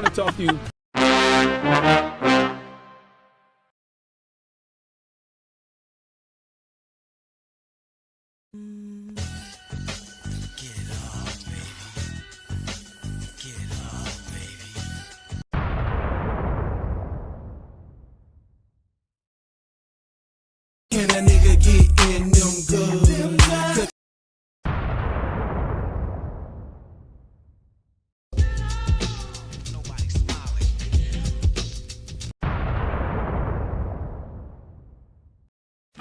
want to talk to you. Can a nigga get in them good?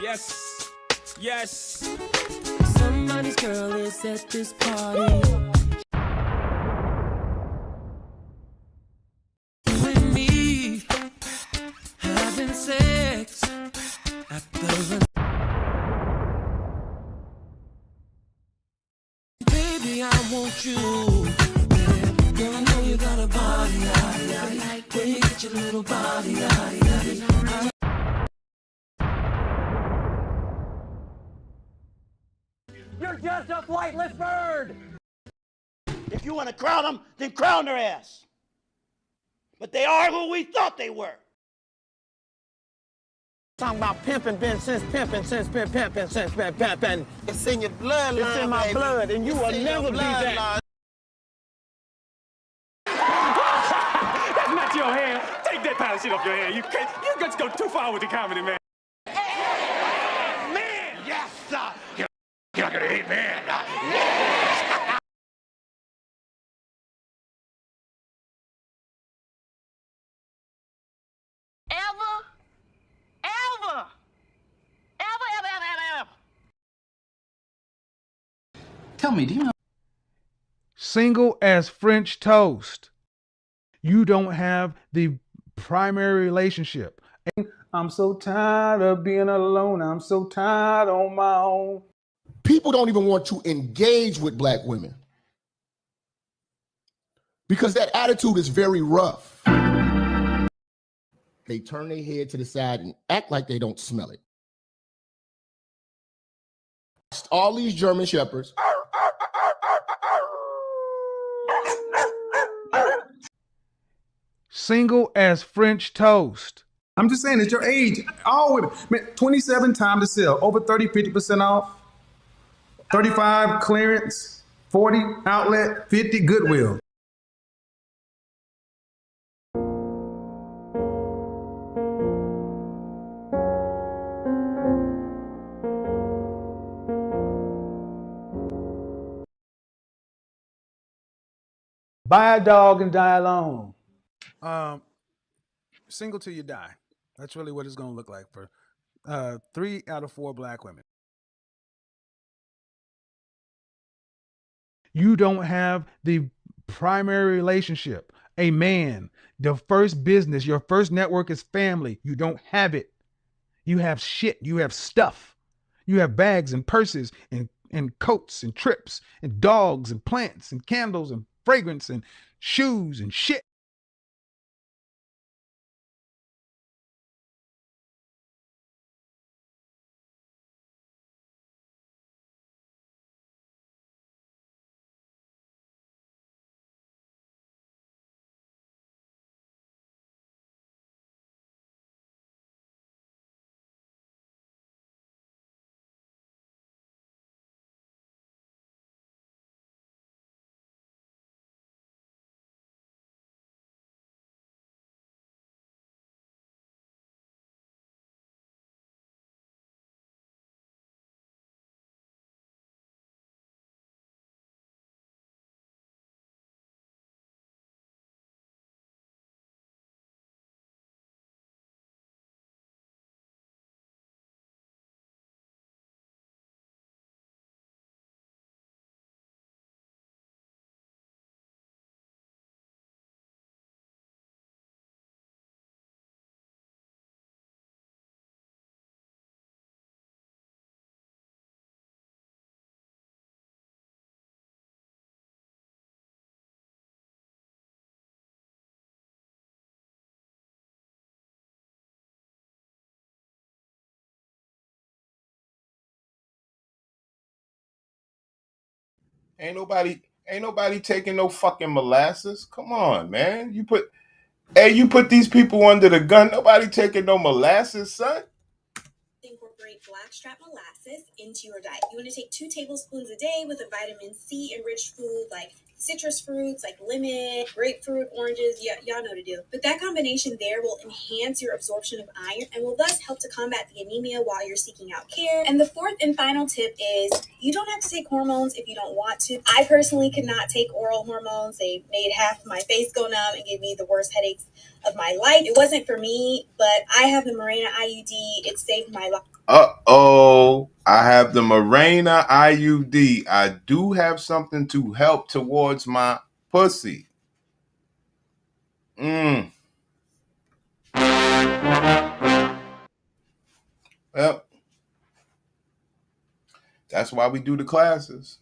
Yes, yes. Somebody's girl is at this party. With me, having sex at the baby, I want you. Yeah. Girl, I know you got a body, where you get your little body, You're just a flightless bird! If you want to crown them, then crown their ass. But they are who we thought they were. Talking about pimping, since pimping. It's in your blood, it's in my blood, and you will never be that. That's not your hair. Take that kind of shit off your hair. You just go too far with the comedy, man. Man, yes, you're not gonna hate man. Tell me, do you know? Single as French toast. You don't have the primary relationship. I'm so tired of being alone. I'm so tired on my own. People don't even want to engage with black women because that attitude is very rough. They turn their head to the side and act like they don't smell it. All these German shepherds. Single as French toast. I'm just saying, it's your age. All women. Man, 27 time to sell. Over 30, 50% off. 35 clearance. 40 outlet. 50 Goodwill. Buy a dog and die alone. Single till you die. That's really what it's going to look like for 3 out of 4 black women. You don't have the primary relationship. A man, the first business, your first network is family. You don't have it. You have shit. You have stuff. You have bags and purses and coats and trips and dogs and plants and candles and fragrance and shoes and shit. Ain't nobody Ain't nobody taking no fucking molasses. Come on, man. You put these people under the gun. Nobody taking no molasses, son. Incorporate blackstrap molasses into your diet. You want to take 2 tablespoons a day with a vitamin C enriched food like citrus fruits like lemon, grapefruit, oranges. Y'all know what to do. But that combination there will enhance your absorption of iron and will thus help to combat the anemia while you're seeking out care. And the 4th and final tip is you don't have to take hormones if you don't want to. I personally could not take oral hormones. They made half my face go numb and gave me the worst headaches of my life. It wasn't for me, but I have the Mirena IUD. It saved my life. I have the Mirena IUD. I do have something to help towards my pussy. Well, that's why we do the classes.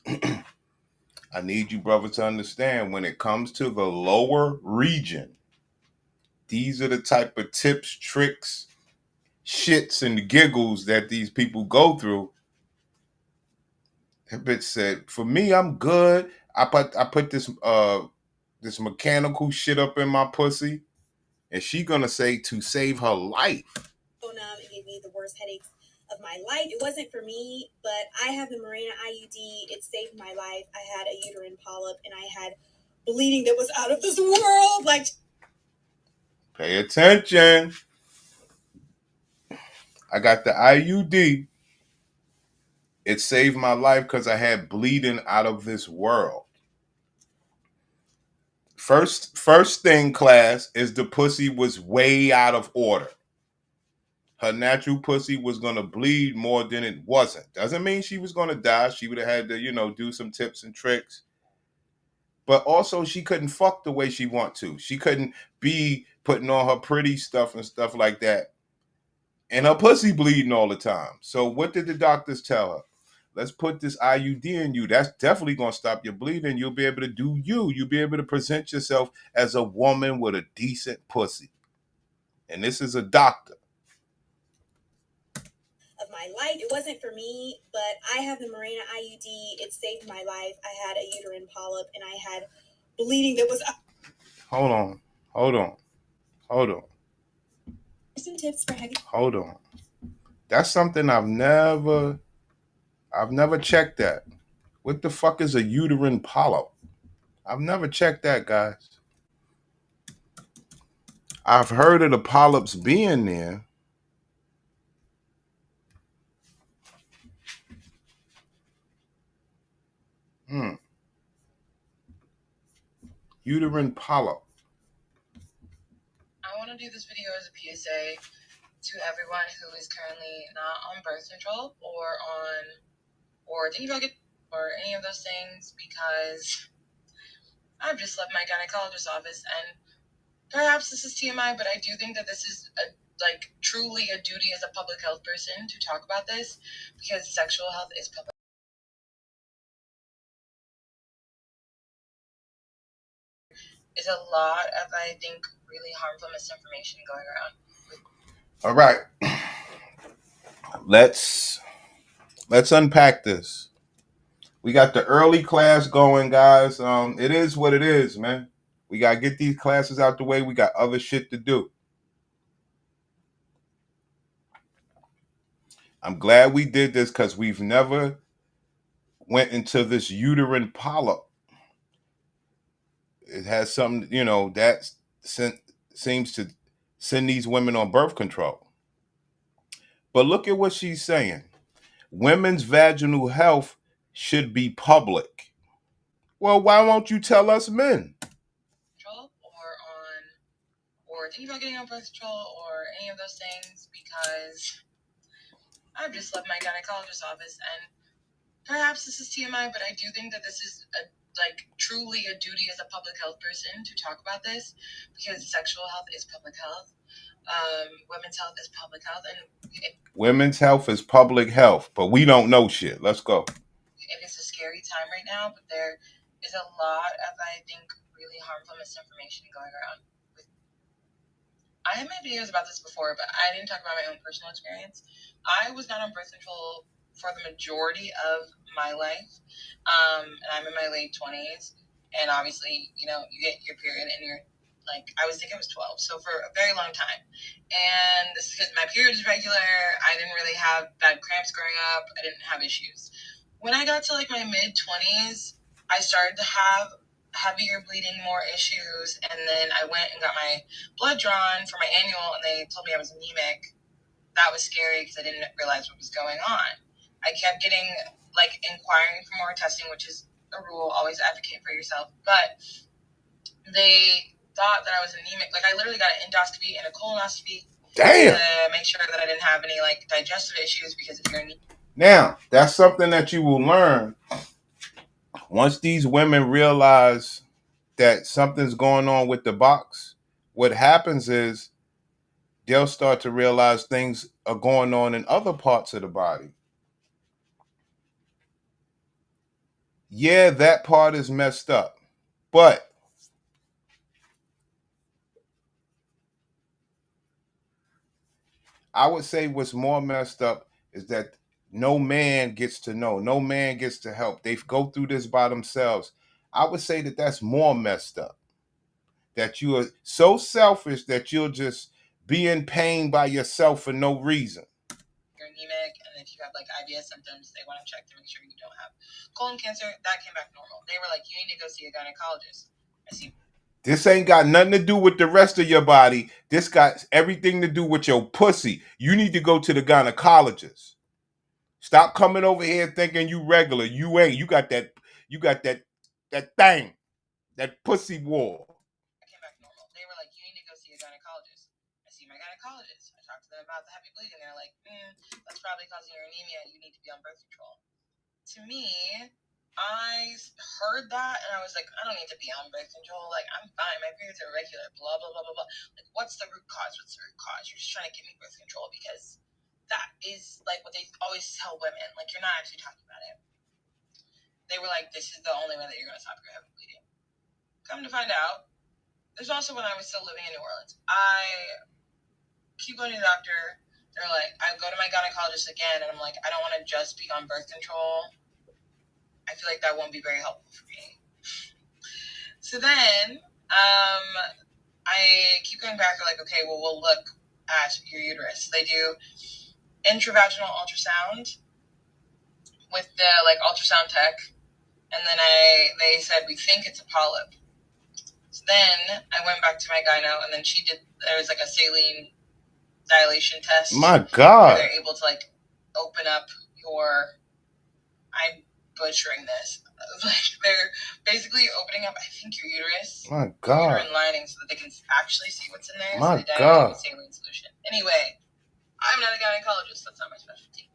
I need you, brother, to understand when it comes to the lower region, these are the type of tips, tricks, shits, and giggles that these people go through. That bitch said, for me, I'm good. I put this mechanical shit up in my pussy, and she gonna say to save her life. It gave me the worst headaches of my life. It wasn't for me, but I have the Mirena IUD. It saved my life. I had a uterine polyp and I had bleeding that was out of this world. Like, pay attention. I got the IUD. It saved my life because I had bleeding out of this world. First thing, class, is the pussy was way out of order. Her natural pussy was going to bleed more than it wasn't. Doesn't mean she was going to die. She would have had to, do some tips and tricks. But also, she couldn't fuck the way she want to. She couldn't be putting on her pretty stuff and stuff like that. And her pussy bleeding all the time. So what did the doctors tell her? Let's put this IUD in you. That's definitely going to stop your bleeding. You'll be able to do you. You'll be able to present yourself as a woman with a decent pussy. And this is a doctor. Of my life. It wasn't for me, but I have the Mirena IUD. It saved my life. I had a uterine polyp and I had bleeding that was... Hold on. Some tips for heavy... Hold on. That's something I've never checked that. What the fuck is a uterine polyp? I've never checked that, guys. I've heard of the polyps being there. Uterine polyp. I want to do this video as a PSA to everyone who is currently not on birth control or thinking about it or any of those things, because I've just left my gynecologist's office, and perhaps this is TMI, but I do think that this is truly a duty as a public health person to talk about this, because sexual health is public. There's a lot of, I think, really harmful misinformation going around. All right. Let's unpack this. We got the early class going, guys. It is what it is, man. We got to get these classes out the way. We got other shit to do. I'm glad we did this because we've never went into this uterine polyp. It has something, that seems to send these women on birth control. But look at what she's saying. Women's vaginal health should be public. Well, why won't you tell us men? Or thinking about getting on birth control or any of those things, because I've just left my gynecologist's office, and perhaps this is TMI, but I do think that this is truly a duty as a public health person to talk about this, because sexual health is public health. Women's health is public health, and women's health is public health, but we don't know shit. Let's go. It is a scary time right now, but there is a lot of, I think, really harmful misinformation going around. I had made videos about this before, but I didn't talk about my own personal experience. I was not on birth control for the majority of my life. And I'm in my late 20s. And obviously, you know, you get your period and you're like, I think I was 12. So for a very long time. And this is because my period is regular. I didn't really have bad cramps growing up. I didn't have issues. When I got to like my mid 20s, I started to have heavier bleeding, more issues. And then I went and got my blood drawn for my annual and they told me I was anemic. That was scary because I didn't realize what was going on. I kept getting like inquiring for more testing, which is a rule, always advocate for yourself. But they thought that I was anemic. Like I literally got an endoscopy and a colonoscopy to make sure that I didn't have any like digestive issues, because if you're anemic. Now, that's something that you will learn once these women realize that something's going on with the box. What happens is they'll start to realize things are going on in other parts of the body. Yeah, that part is messed up, but I would say what's more messed up is that no man gets to know. No man gets to help. They go through this by themselves. I would say that that's more messed up. That you are so selfish that you'll just be in pain by yourself for no reason. You're anemic, and if you have like IBS symptoms, they want to check to make sure you don't have colon cancer. That came back normal. They were like, you need to go see a gynecologist. I see. This ain't got nothing to do with the rest of your body. This got everything to do with your pussy. You need to go to the gynecologist. Stop coming over here thinking you regular. You ain't. You got that thing. That pussy war. I came back normal. They were like, you need to go see a gynecologist. I see my gynecologist. I talked to them about the heavy bleeding. They're like, that's probably causing your anemia. You need to be on birth control. To me, I heard that and I was like, I don't need to be on birth control. Like, I'm fine. My periods are regular. Blah, blah, blah, blah, blah. Like, what's the root cause? What's the root cause? You're just trying to give me birth control because that is like what they always tell women. Like, you're not actually talking about it. They were like, this is the only way that you're going to stop your heavy bleeding. Come to find out, there's also when I was still living in New Orleans. I keep going to the doctor. They're like, I go to my gynecologist again, and I'm like, I don't want to just be on birth control. I feel like that won't be very helpful for me. So then, I keep going back. They're like, okay, well, we'll look at your uterus. They do intravaginal ultrasound with the like ultrasound tech, and then they said we think it's a polyp. So then I went back to my gyno, and then there was like a saline dilation test. My God. Where they're able to like open up I'm butchering this. Like they're basically opening up, I think, your uterus. My God. Uterine lining so that they can actually see what's in there. My so they God. with saline solution. Anyway, I'm not a gynecologist. That's not my specialty.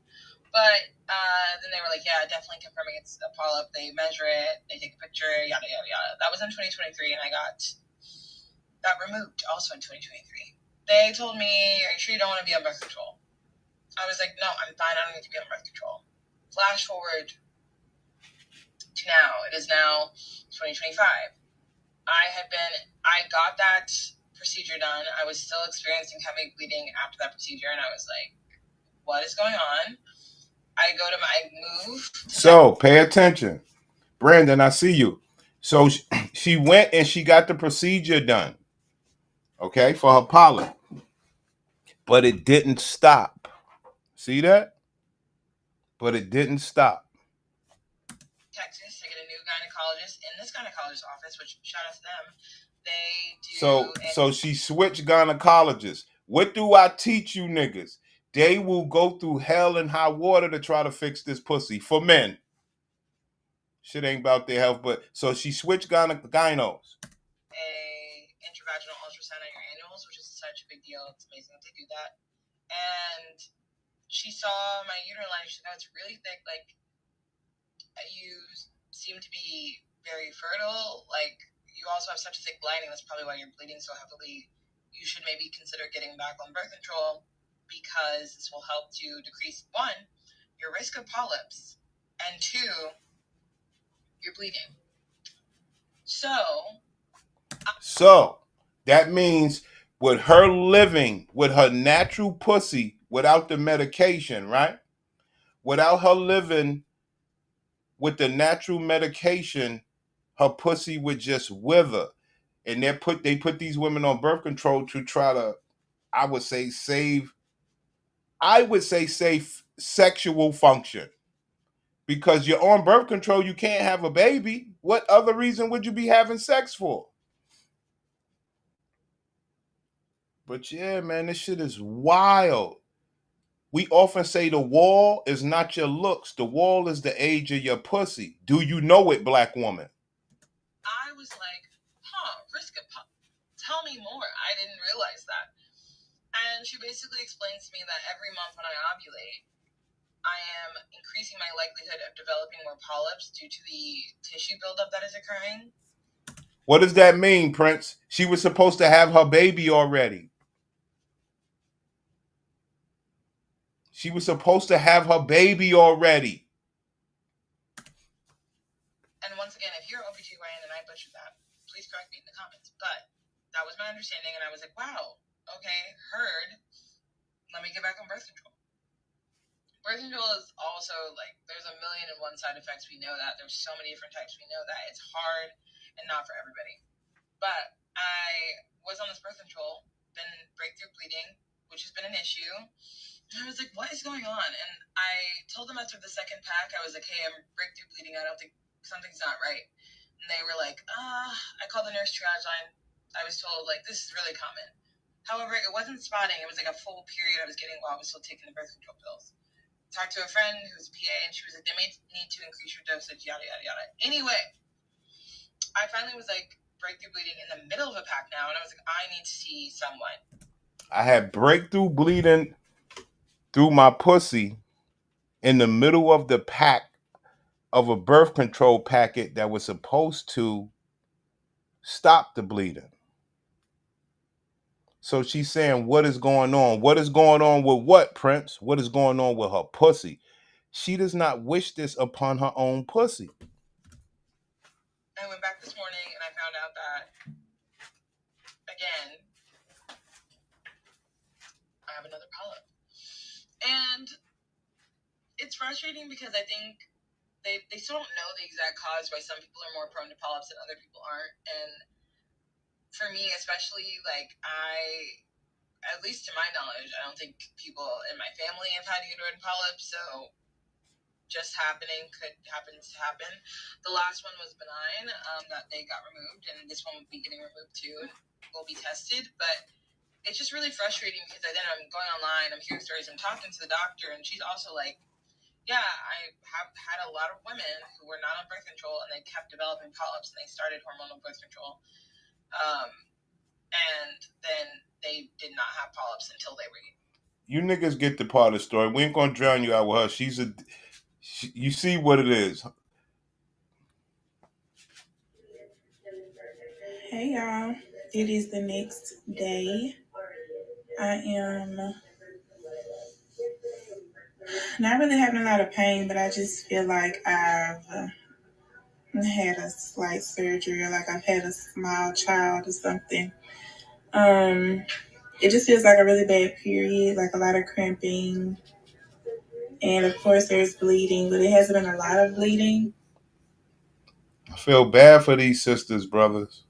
But then they were like, yeah, definitely confirming it's a polyp. They measure it. They take a picture. Yada, yada, yada. That was in 2023, and I got that removed also in 2023. They told me, are you sure you don't want to be on birth control? I was like, no, I'm fine. I don't need to be on birth control. Flash forward to now. It is now 2025. I got that procedure done. I was still experiencing heavy bleeding after that procedure, and I was like, what is going on? I move. So pay attention. Brandon, I see you. So she went and she got the procedure done. Okay, for her polyp. But it didn't stop. See that? But it didn't stop. Texas to get a new gynecologist in this gynecologist's office, which shout out to them. They do. So she switched gynecologists. What do I teach you niggas? They will go through hell and high water to try to fix this pussy for men. Shit ain't about their health, but so she switched gynos. A intravaginal ultrasound on your annuals, which is such a big deal. It's amazing that they do that. And she saw my uterine line. She said, "Oh, it's really thick. Like, you seem to be very fertile. Like, you also have such a thick lining. That's probably why you're bleeding so heavily. You should maybe consider getting back on birth control because this will help to decrease, one, your risk of polyps, and two, your bleeding." So that means with her living with her natural pussy without the medication, right? without her living with the natural medication, her pussy would just wither. And they put these women on birth control to try to, I would say, save sexual function. Because you're on birth control, you can't have a baby. What other reason would you be having sex for? But yeah, man, this shit is wild. We often say the wall is not your looks. The wall is the age of your pussy. Do you know it, black woman? I was like, tell me more. I didn't realize that. And she basically explains to me that every month when I ovulate, I am increasing my likelihood of developing more polyps due to the tissue buildup that is occurring. What does that mean, Prince? She was supposed to have her baby already. She was supposed to have her baby already. And once again, if you're OBGYN and I butchered that, please correct me in the comments. But that was my understanding, and I was like, wow, okay, heard. Let me get back on birth control. Birth control is also, like, there's a million and one side effects. We know that. There's so many different types. We know that. It's hard and not for everybody. But I was on this birth control, been breakthrough bleeding, which has been an issue. And I was like, what is going on? And I told them after the second pack, I was like, hey, I'm breakthrough bleeding. I don't think something's not right. And they were like, I called the nurse triage line. I was told, like, this is really common. However, it wasn't spotting. It was like a full period I was getting while I was still taking the birth control pills. Talked to a friend who's a PA, and she was like, they may need to increase your dosage, yada, yada, yada. Anyway, I finally was like, breakthrough bleeding in the middle of a pack now, and I was like, I need to see someone. I had breakthrough bleeding through my pussy in the middle of the pack of a birth control packet that was supposed to stop the bleeding. So she's saying, what is going on? What is going on with what, Prince? What is going on with her pussy? She does not wish this upon her own pussy. I went back this morning and I found out that, again, I have another polyp. And it's frustrating because I think they still don't know the exact cause why some people are more prone to polyps and other people aren't. And for me, especially, like, at least to my knowledge, I don't think people in my family have had uterine polyps, so just happening could happen to happen. The last one was benign, that they got removed, and this one will be getting removed too, and will be tested. But it's just really frustrating because then I'm going online, I'm hearing stories, I'm talking to the doctor, and she's also like, yeah, I have had a lot of women who were not on birth control, and they kept developing polyps, and they started hormonal birth control. And then they did not have polyps until they were. You niggas get the part of the story. We ain't gonna drown you out with her. You see what it is. Hey y'all, it is the next day. I am not really having a lot of pain, but I just feel like I've had a slight surgery, or like I've had a small child or something. It just feels like a really bad period, like a lot of cramping. And of course there's bleeding, but it hasn't been a lot of bleeding. I feel bad for these sisters, brothers.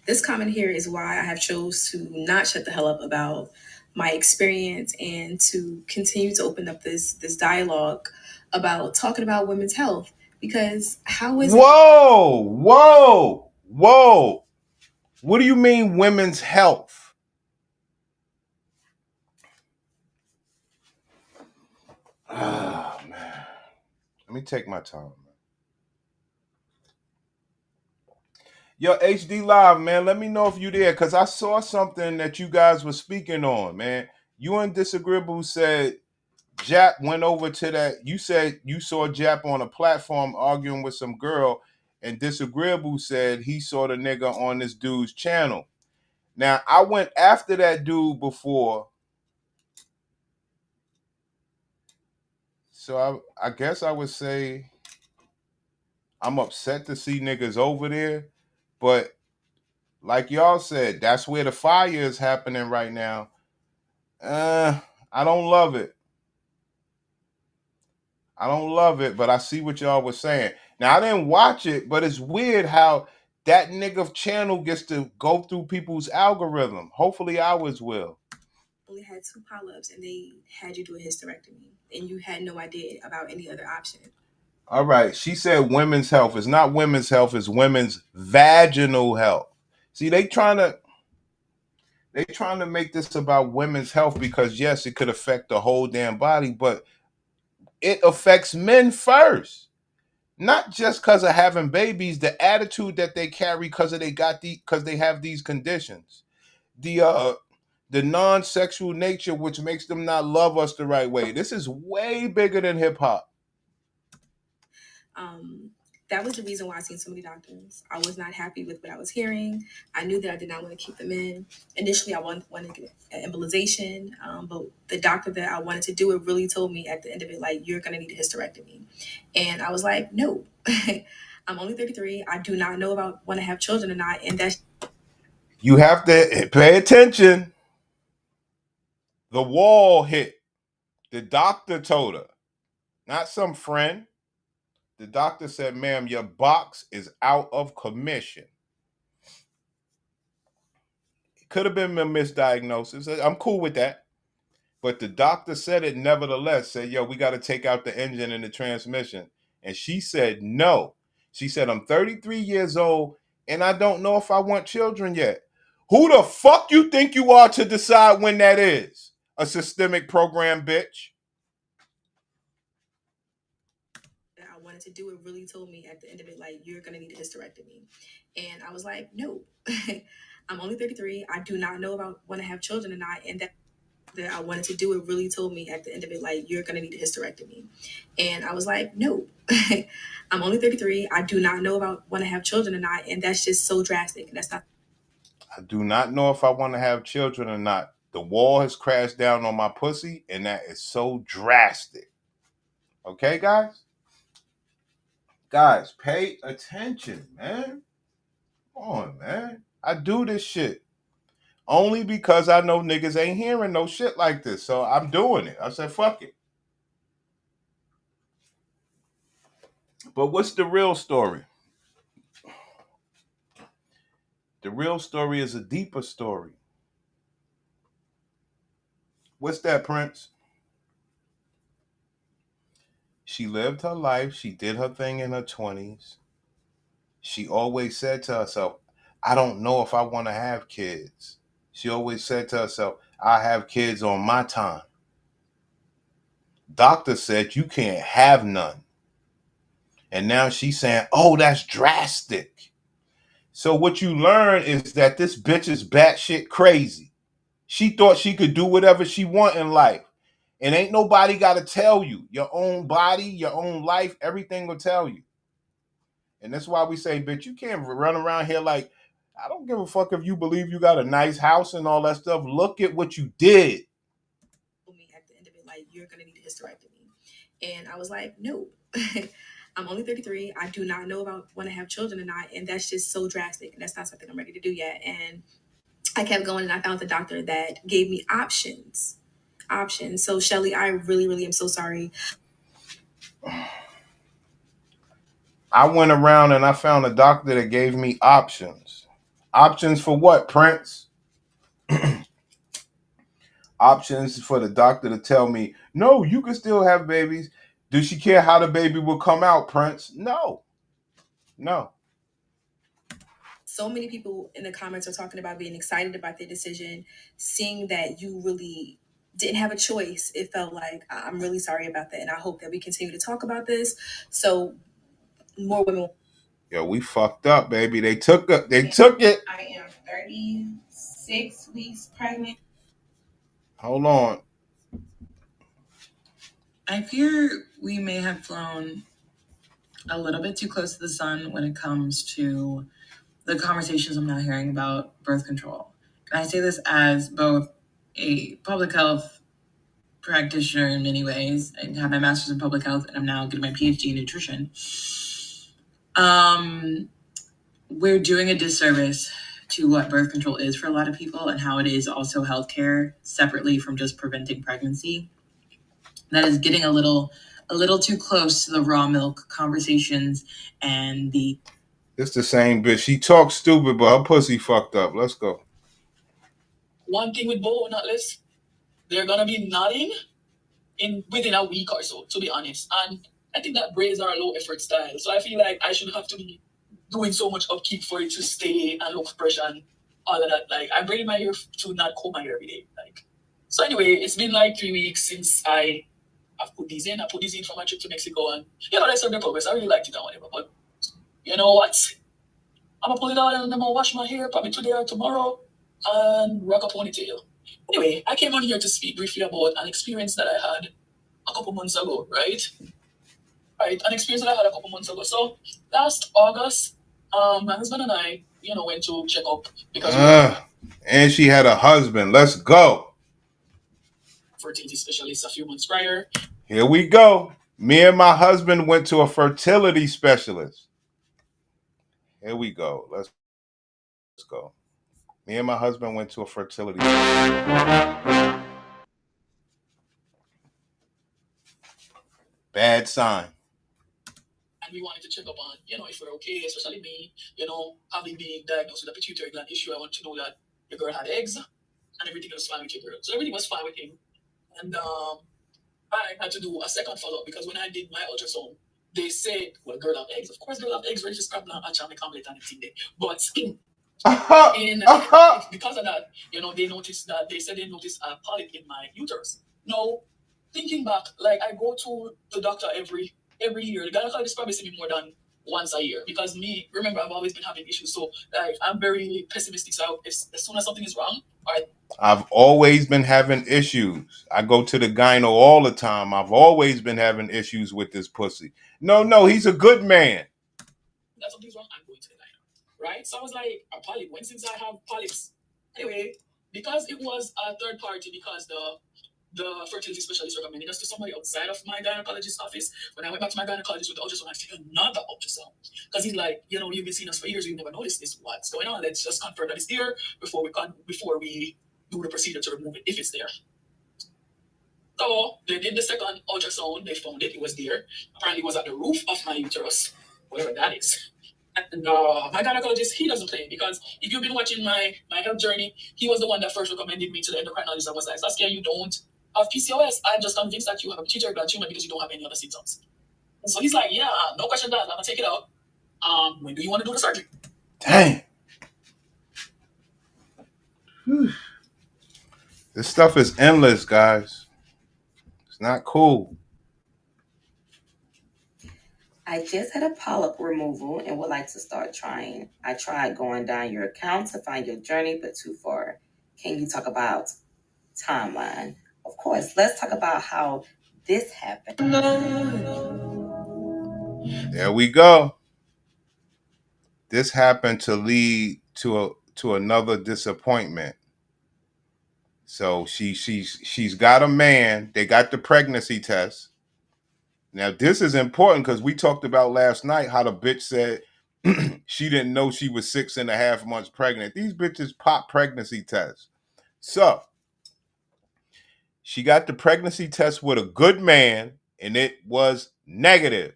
This comment here is why I have chose to not shut the hell up about my experience and to continue to open up this dialogue about talking about women's health. Because how is Whoa! What do you mean women's health? Oh, man. Let me take my time, man. Yo, HD Live, man, let me know if you there, because I saw something that you guys were speaking on, man. You and Disagreeable said Jap went over to that. You said you saw Jap on a platform arguing with some girl, and Disagreeable said he saw the nigga on this dude's channel. Now, I went after that dude before, so I guess I would say I'm upset to see niggas over there, but like y'all said, that's where the fire is happening right now. I don't love it. I don't love it, but I see what y'all was saying. Now I didn't watch it, but it's weird how that nigga channel gets to go through people's algorithm. Hopefully ours will. Only had 2 polyps and they had you do a hysterectomy and you had no idea about any other option. All right. She said women's health. It's not women's health, it's women's vaginal health. See, they trying to make this about women's health because yes, it could affect the whole damn body, but it affects men first. Not just because of having babies, the attitude that they carry because they have these conditions. The non-sexual nature which makes them not love us the right way. This is way bigger than hip hop. That was the reason why I seen so many doctors. I was not happy with what I was hearing. I knew that I did not want to keep them in. Initially, I wanted to get an embolization, but the doctor that I wanted to do it really told me at the end of it, like, you're going to need a hysterectomy. And I was like, no. I'm only 33. I do not know if I want to have children or not. And that's... You have to pay attention. The wall hit. The doctor told her, not some friend. The doctor said, ma'am, your box is out of commission. It could have been a misdiagnosis. I'm cool with that. But the doctor said it nevertheless, said, yo, we got to take out the engine and the transmission. And she said, no. She said, I'm 33 years old and I don't know if I want children yet. Who the fuck you think you are to decide when that is? A systemic program, bitch. I wanted to do it really told me at the end of it, like, you're going to need a hysterectomy. And I was like, no. I'm only 33. I do not know if I want to have children or not. And that I wanted to do it really told me at the end of it, like, you're going to need a hysterectomy. And I was like, no. I'm only 33. I do not know if I want to have children or not. And that's just so drastic. And that's not... I do not know if I want to have children or not. The wall has crashed down on my pussy, and that is so drastic. Okay, guys? Guys, pay attention, man. Come on, man. I do this shit only because I know niggas ain't hearing no shit like this. So I'm doing it. I said, fuck it. But what's the real story? The real story is a deeper story. What's that, Prince? She lived her life. She did her thing in her 20s. She always said to herself, I don't know if I want to have kids. She always said to herself, I have kids on my time. Doctor said you can't have none. And now she's saying, oh, that's drastic. So what you learn is that this bitch is batshit crazy. She thought she could do whatever she want in life. And ain't nobody got to tell you. Your own body, your own life, everything will tell you. And that's why we say, bitch, you can't run around here like, I don't give a fuck if you believe you got a nice house and all that stuff. Look at what you did. At the end of it, like, you're going to need a hysterectomy. And I was like, no. I'm only 33. I do not know if I want to have children or not. And that's just so drastic. And that's not something I'm ready to do yet. And I kept going and I found the doctor that gave me options. So Shelly, I really, really am so sorry. I went around and I found a doctor that gave me options. Options for what, Prince? Options for the doctor to tell me, no, you can still have babies. Does she care how the baby will come out, Prince? No. So many people in the comments are talking about being excited about their decision, seeing that you really didn't have a choice. It felt like, I'm really sorry about that. And I hope that we continue to talk about this so more women. Yo, we fucked up, baby. They took it. I am 36 weeks pregnant. Hold on. I fear we may have flown a little bit too close to the sun when it comes to the conversations I'm now hearing about birth control. And I say this as both a public health practitioner in many ways. I have my master's in public health and I'm now getting my PhD in nutrition. We're doing a disservice to what birth control is for a lot of people and how it is also healthcare separately from just preventing pregnancy. That is getting a little a little too close to the raw milk conversations and the. It's the same bitch. She talks stupid, but her pussy fucked up. Let's go. One thing with Bo, not less, they're gonna be nodding within a week or so, to be honest. And I think that braids are a low effort style. So I feel like I shouldn't have to be doing so much upkeep for it to stay and look fresh and all of that. Like, I'm braiding my hair to not comb my hair every day. Like, so anyway, it's been like 3 weeks since I've put these in. I put these in for my trip to Mexico, and they served their purpose. I really liked it and whatever. But you know what? I'm gonna pull it out and I'm gonna wash my hair probably today or tomorrow and rock a ponytail. Anyway, I came on here to speak briefly about an experience that I had a couple months ago, right? Right, an experience that I had a couple months ago. So last August, my husband and I, went to check up because and she had a husband. Let's go. Fertility specialist a few months prior. Here we go. Me and my husband went to a fertility specialist. Here we go. Let's go. Me and my husband went to a fertility specialist. Bad sign. And we wanted to check up on, if we're okay, especially me, having been diagnosed with a pituitary gland issue. I want to know that the girl had eggs and everything was fine with your girl. So everything was fine with him. And I had to do a second follow-up because when I did my ultrasound, they said, well, girl have eggs. Of course, girl have eggs, ready to scrap down and make omelet and everything there. But because of that, they said they noticed a polyp in my uterus. Now, thinking back, like I go to the doctor every year. The gynecologist probably see me more than once a year because remember, I've always been having issues. So like, I'm very pessimistic. So as soon as something is wrong, I've always been having issues. I go to the gyno all the time. I've always been having issues with this pussy. No, he's a good man. That's something's wrong. I'm going to the gyno, right? So I was like, a polyp. When since I have polyps, anyway, because it was a third party, because the fertility specialist recommended us to somebody outside of my gynecologist's office. When I went back to my gynecologist with the ultrasound, I took another ultrasound. Because he's like, you've been seeing us for years, you've never noticed this. What's going on? Let's just confirm that it's there before we do the procedure to remove it, if it's there. So they did the second ultrasound, they found it was there. Apparently it was at the roof of my uterus, whatever that is. And my gynecologist, he doesn't play because if you've been watching my health journey, he was the one that first recommended me to the endocrinologist and was like, Saskia, you don't have PCOS. I'm just convinced that you have a pituitary gland tumor because you don't have any other symptoms. And so he's like, yeah, no question that. I'm gonna take it out. When do you want to do the surgery? Dang. This stuff is endless, guys. It's not cool. I just had a polyp removal and would like to start trying. I tried going down your account to find your journey, but too far. Can you talk about timeline? Of course, let's talk about how this happened. There we go. This happened to lead to another disappointment. So she's got a man. They got the pregnancy test. Now this is important because we talked about last night how the bitch said she didn't know she was 6.5 months pregnant. These bitches pop pregnancy tests. So she got the pregnancy test with a good man, and it was negative.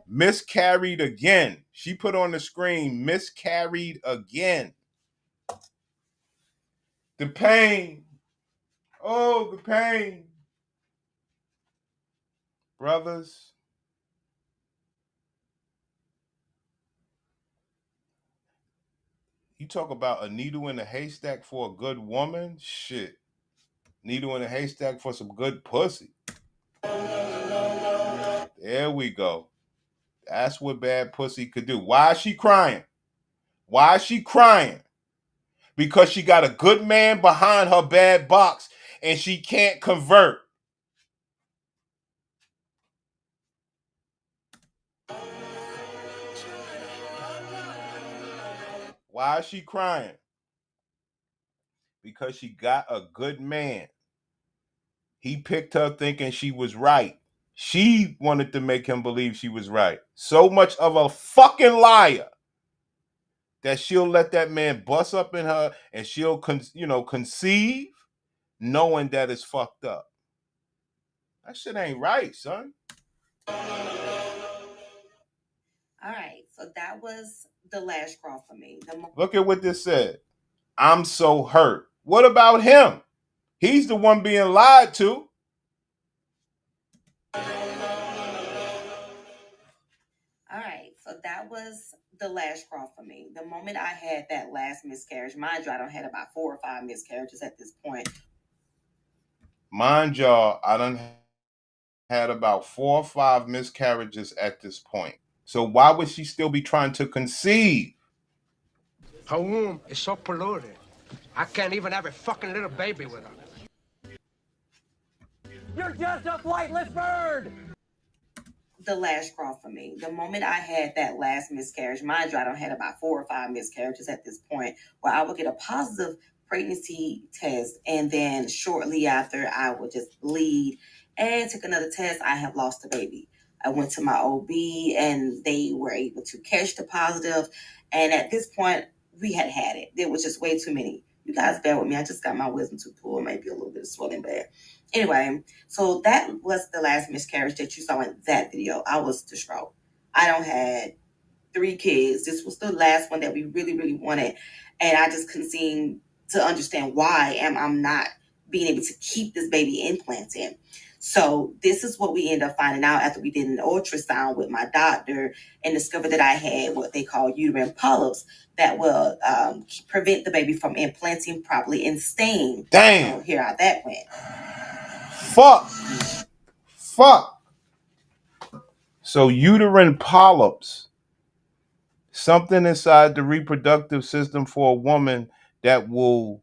Miscarried again. She put on the screen, miscarried again. The pain. Oh, the pain. Brothers. You talk about a needle in a haystack for a good woman? Shit. Needle in a haystack for some good pussy. There we go. That's what bad pussy could do. Why is she crying? Why is she crying? Because she got a good man behind her bad box and she can't convert. Why is she crying? Because she got a good man. He picked her thinking she was right. She wanted to make him believe she was right. So much of a fucking liar that she'll let that man bust up in her and she'll conceive knowing that it's fucked up. That shit ain't right, son. All right, so that was the last straw for me. Look at what this said. I'm so hurt. What about him? He's the one being lied to. All right, so that was the last straw for me. The moment I had that last miscarriage, mind you, I done had about 4 or 5 miscarriages at this point. Mind y'all, I done had about 4 or 5 miscarriages at this point. So why would she still be trying to conceive? Her womb is so polluted. I can't even have a fucking little baby with her. You're just a flightless bird! The last straw for me. The moment I had that last miscarriage, mind you, I done had about 4 or 5 miscarriages at this point, where I would get a positive pregnancy test, and then shortly after, I would just bleed and took another test. I have lost a baby. I went to my OB, and they were able to catch the positive, and at this point, we had it. There was just way too many. You guys bear with me. I just got my wisdom tooth pulled, maybe a little bit of swelling bad. Anyway, so that was the last miscarriage that you saw in that video. I was distraught. I don't had 3 kids. This was the last one that we really, really wanted. And I just couldn't seem to understand why I'm not being able to keep this baby implanted. So this is what we ended up finding out after we did an ultrasound with my doctor and discovered that I had what they call uterine polyps that will prevent the baby from implanting properly and staying. Damn. So hear how that went. Fuck. So uterine polyps, something inside the reproductive system for a woman that will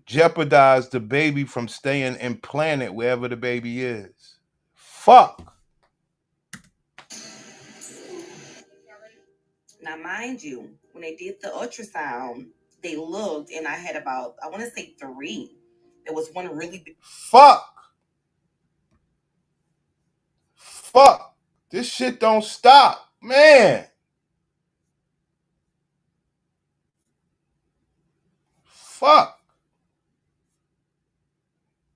jeopardize the baby from staying implanted wherever the baby is. Fuck. Now, mind you, when they did the ultrasound, they looked, and I had about, I want to say 3. There was one really big. Fuck. This shit don't stop, man. Fuck.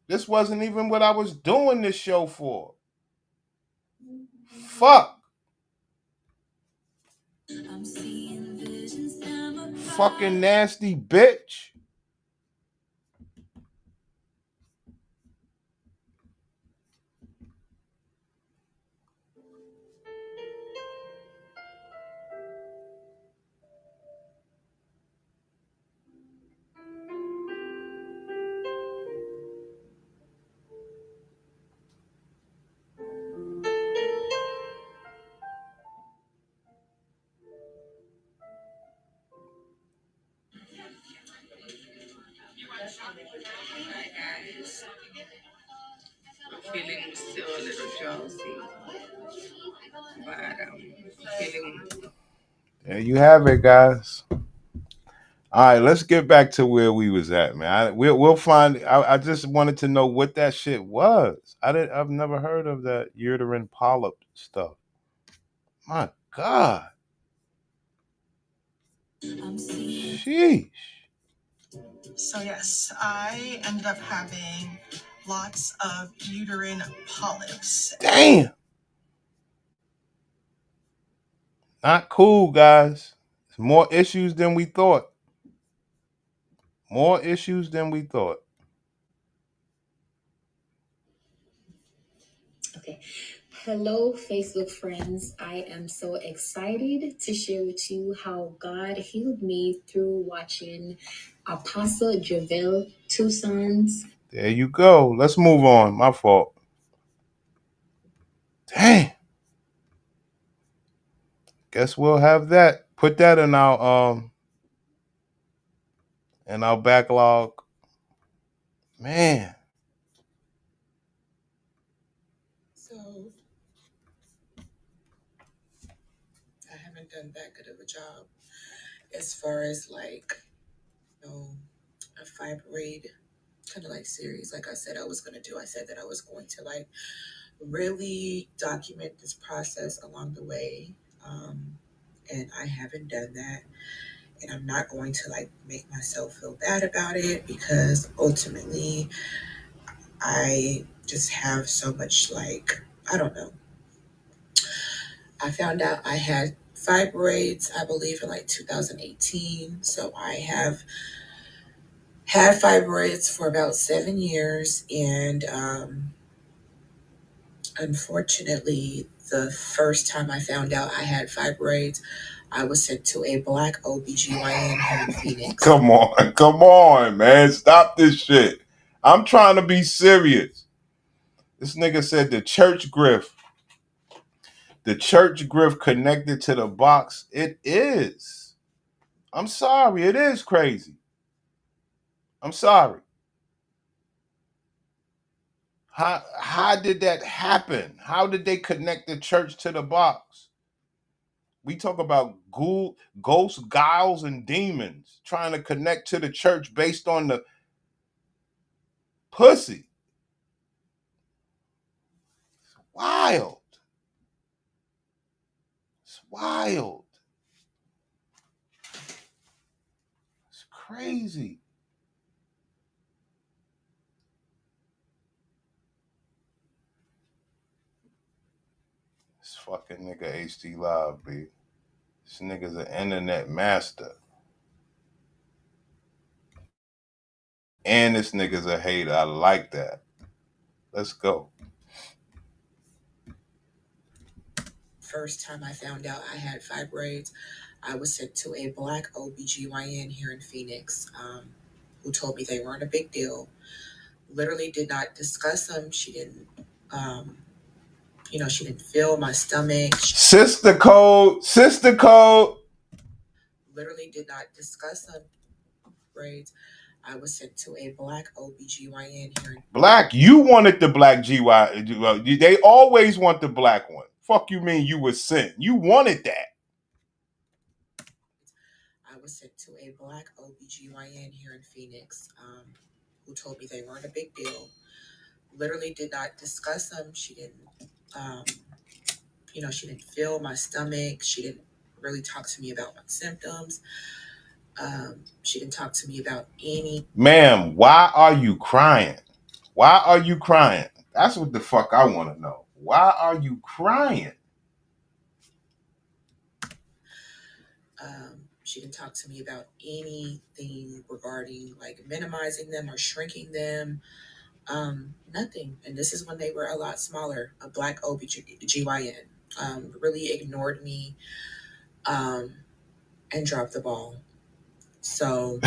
This wasn't even what I was doing this show for. Fuck. Fucking nasty bitch. Feeling still a little drowsy, but feeling. There you have it, guys. All right, let's get back to where we was at, man. We'll find. I just wanted to know what that shit was. I've never heard of that uterine polyp stuff. My God. Sheesh. So yes, I ended up having lots of uterine polyps. Damn. Not cool, guys. It's more issues than we thought. More issues than we thought. Okay. Hello, Facebook friends. I am so excited to share with you how God healed me through watching Apostle Javel Toussaint's. There you go. Let's move on. My fault. Dang. Guess we'll have that. Put that in our backlog. Man. So I haven't done that good of a job as far as like, you know, a fibroid kind of like series. Like I said I was going to do. I said that I was going to like really document this process along the way. And I haven't done that. and I'm not going to like make myself feel bad about it, because ultimately I just have so much, like, I don't know. I found out I had fibroids, I believe, in like 2018. So I have had fibroids for about 7 years. And unfortunately, the first time I found out I had fibroids, I was sent to a black OBGYN here in Phoenix. Come on, man. Stop this shit. I'm trying to be serious. This nigga said the church grift. The church grift connected to the box. It is. I'm sorry. It is crazy. I'm sorry. How did that happen? How did they connect the church to the box? We talk about ghosts, guiles, and demons trying to connect to the church based on the pussy. It's wild. It's wild. It's crazy. This fucking nigga HD Live, B. This nigga's an internet master. And this nigga's a hater. I like that. Let's go. First time I found out I had fibroids, I was sent to a black OBGYN here in Phoenix, who told me they weren't a big deal. Literally did not discuss them. She didn't, she didn't feel my stomach. Sister code. Literally did not discuss them. Braids. I was sent to a black OBGYN here. Black, you wanted the black GY. They always want the black one. Fuck you mean you were sent? You wanted that. I was sent to a black OBGYN here in Phoenix, who told me they weren't a big deal. Literally did not discuss them. She didn't, she didn't feel my stomach. She didn't really talk to me about my symptoms. She didn't talk to me about any. Ma'am, why are you crying? Why are you crying? That's what the fuck I want to know. Why are you crying? She didn't talk to me about anything regarding like minimizing them or shrinking them. Nothing. And this is when they were a lot smaller. A black OBGYN really ignored me and dropped the ball. So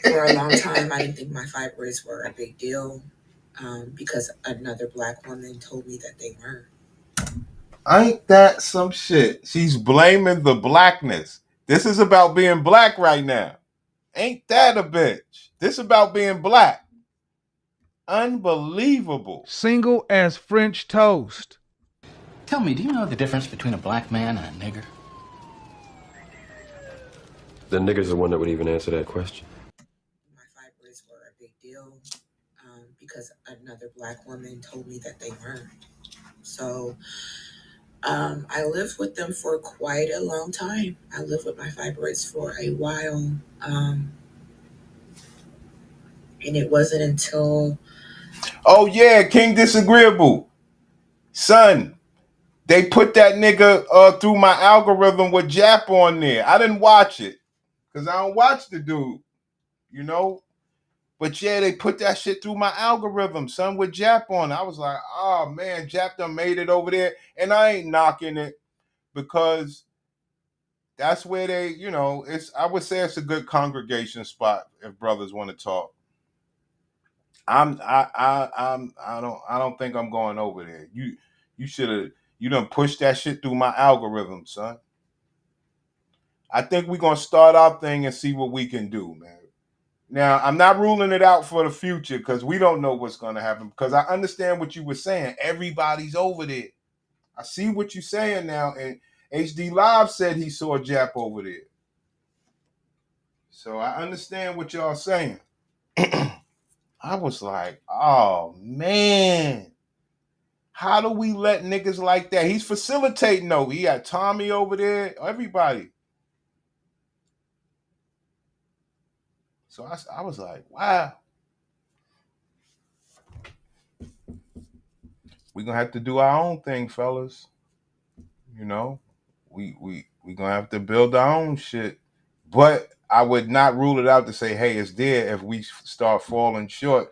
for a long time, I didn't think my fibroids were a big deal because another black woman told me that they weren't. Ain't that some shit? She's blaming the blackness. This is about being black right now. Ain't that a bitch? This about being black. Unbelievable. Single as French toast. Tell me, do you know the difference between a black man and a nigger? The nigger's the one that would even answer that question. My fibroids were a big deal because another black woman told me that they weren't. So I lived with them for quite a long time. I lived with my fibroids for a while. And it wasn't until... Oh, yeah, King Disagreeable. Son, they put that nigga through my algorithm with Jap on there. I didn't watch it because I don't watch the dude, you know? But yeah, they put that shit through my algorithm, son, with Jap on. I was like, oh, man, Jap done made it over there. And I ain't knocking it because that's where they, I would say it's a good congregation spot if brothers want to talk. I don't think I'm going over there. You done pushed that shit through my algorithm, son. I think we're gonna start our thing and see what we can do, man. Now, I'm not ruling it out for the future because we don't know what's gonna happen. Because I understand what you were saying. Everybody's over there. I see what you're saying now. And HD Live said he saw Jap over there. So I understand what y'all saying. I was like, oh, man. How do we let niggas like that? He's facilitating, though. He got Tommy over there. Everybody. So I was like, wow. We're gonna have to do our own thing, fellas. You know, we gonna have to build our own shit. But I would not rule it out to say, hey, it's there if we start falling short.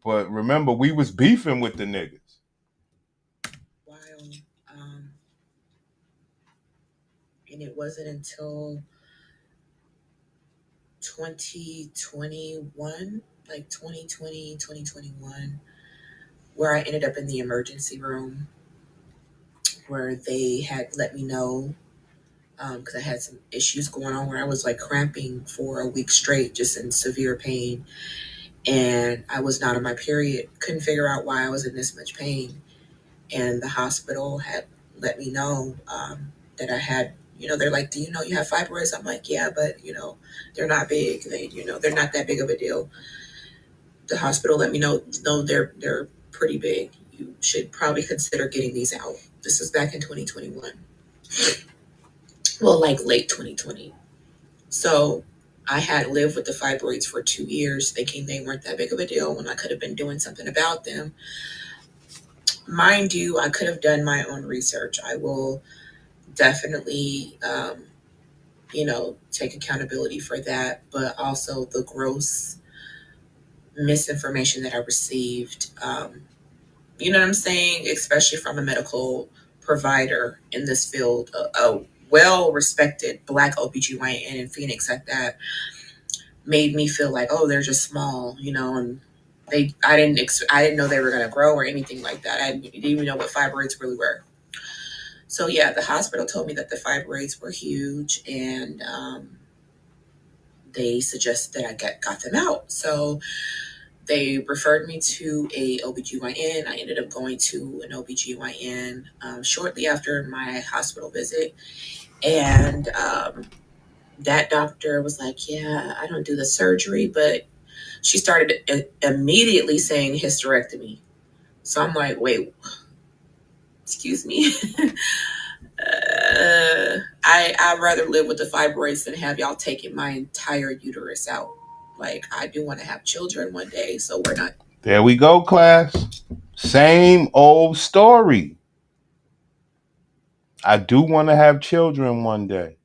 But remember, we was beefing with the niggas. And it wasn't until 2021, like 2020, 2021, where I ended up in the emergency room, where they had let me know, because I had some issues going on where I was like cramping for a week straight, just in severe pain. And I was not on my period, couldn't figure out why I was in this much pain. And the hospital had let me know that I had, they're like, do you know you have fibroids? I'm like, yeah, but, they're not big. They're not that big of a deal. The hospital let me know, no, they're pretty big. You should probably consider getting these out. This was back in 2021. Well, like late 2020. So I had lived with the fibroids for 2 years, thinking they weren't that big of a deal when I could have been doing something about them. Mind you, I could have done my own research. I will definitely, take accountability for that, but also the gross misinformation that I received, you know what I'm saying? Especially from a medical provider in this field, a well-respected Black OBGYN in Phoenix at that, made me feel like, oh, they're just small, and I didn't know they were going to grow or anything like that. I didn't even know what fibroids really were. So yeah, the hospital told me that the fibroids were huge, and they suggested that I got them out. So they referred me to a OBGYN. I ended up going to an OBGYN shortly after my hospital visit. And that doctor was like, yeah, I don't do the surgery, but she started immediately saying hysterectomy. So I'm like, wait, excuse me. I'd rather live with the fibroids than have y'all taking my entire uterus out. Like, I do want to have children one day, so we're not. There we go, class. Same old story. I do want to have children one day.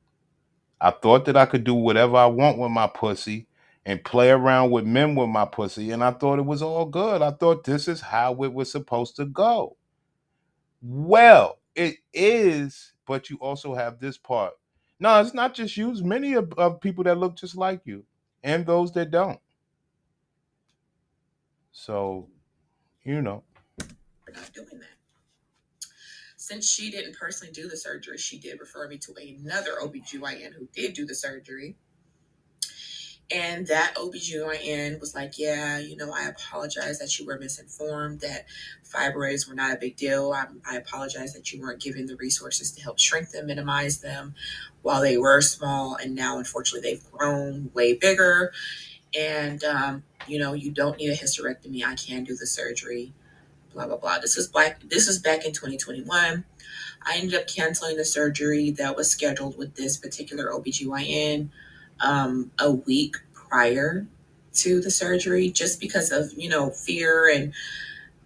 I thought that I could do whatever I want with my pussy and play around with men with my pussy, and I thought it was all good. I thought this is how it was supposed to go. Well, it is, but you also have this part. No, it's not just you. It's many of people that look just like you and those that don't. So, We're not doing that. Since she didn't personally do the surgery, she did refer me to another OBGYN who did do the surgery. And that OBGYN was like, yeah, I apologize that you were misinformed, that fibroids were not a big deal. I apologize that you weren't given the resources to help shrink them, minimize them while they were small. And now, unfortunately, they've grown way bigger. And, you don't need a hysterectomy. I can do the surgery, blah, blah, blah. This is back in 2021. I ended up canceling the surgery that was scheduled with this particular OBGYN a week prior to the surgery, just because of, fear. And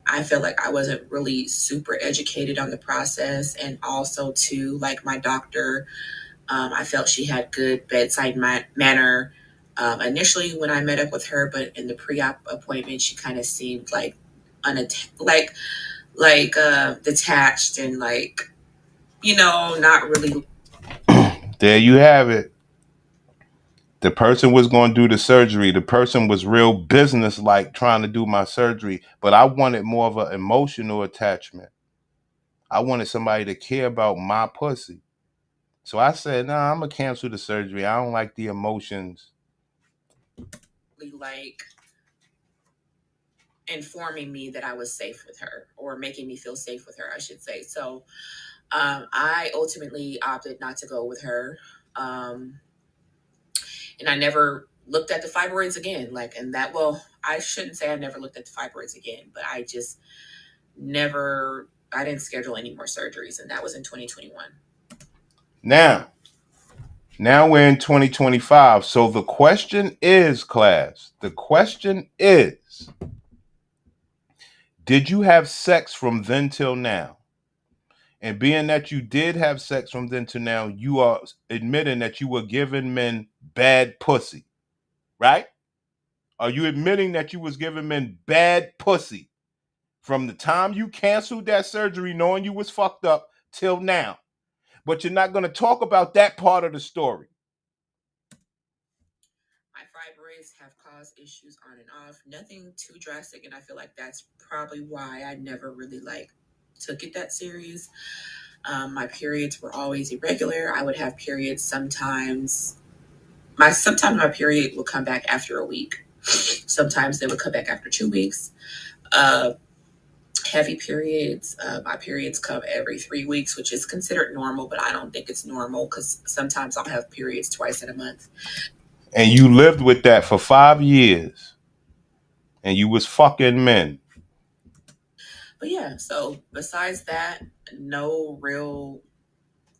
I felt like I wasn't really super educated on the process. And also too, like my doctor, I felt she had good bedside manner initially when I met up with her, but in the pre-op appointment, she kind of seemed like detached and not really. There you have it. The person was going to do the surgery. The person was real business-like trying to do my surgery, but I wanted more of an emotional attachment. I wanted somebody to care about my pussy. So I said, nah, I'm going to cancel the surgery. I don't like the emotions. Like informing me that I was safe with her, or making me feel safe with her, I should say. So I ultimately opted not to go with her. And I never looked at the fibroids again. I shouldn't say I never looked at the fibroids again, but I just I didn't schedule any more surgeries. And that was in 2021. Now, Now we're in 2025. So the question is, class, the question is, did you have sex from then till now? And being that you did have sex from then to now, you are admitting that you were giving men bad pussy, right? Are you admitting that you was giving men bad pussy from the time you canceled that surgery knowing you was fucked up till now? But you're not going to talk about that part of the story. My fibroids have caused issues on and off. Nothing too drastic, and I feel like that's probably why I never really took it that serious. My periods were always irregular. I would have periods sometimes. Sometimes my period would come back after a week. Sometimes they would come back after 2 weeks. Heavy periods. My periods come every 3 weeks, which is considered normal, but I don't think it's normal because sometimes I'll have periods twice in a month. And you lived with that for 5 years. And you was fucking men. But yeah, so besides that, no real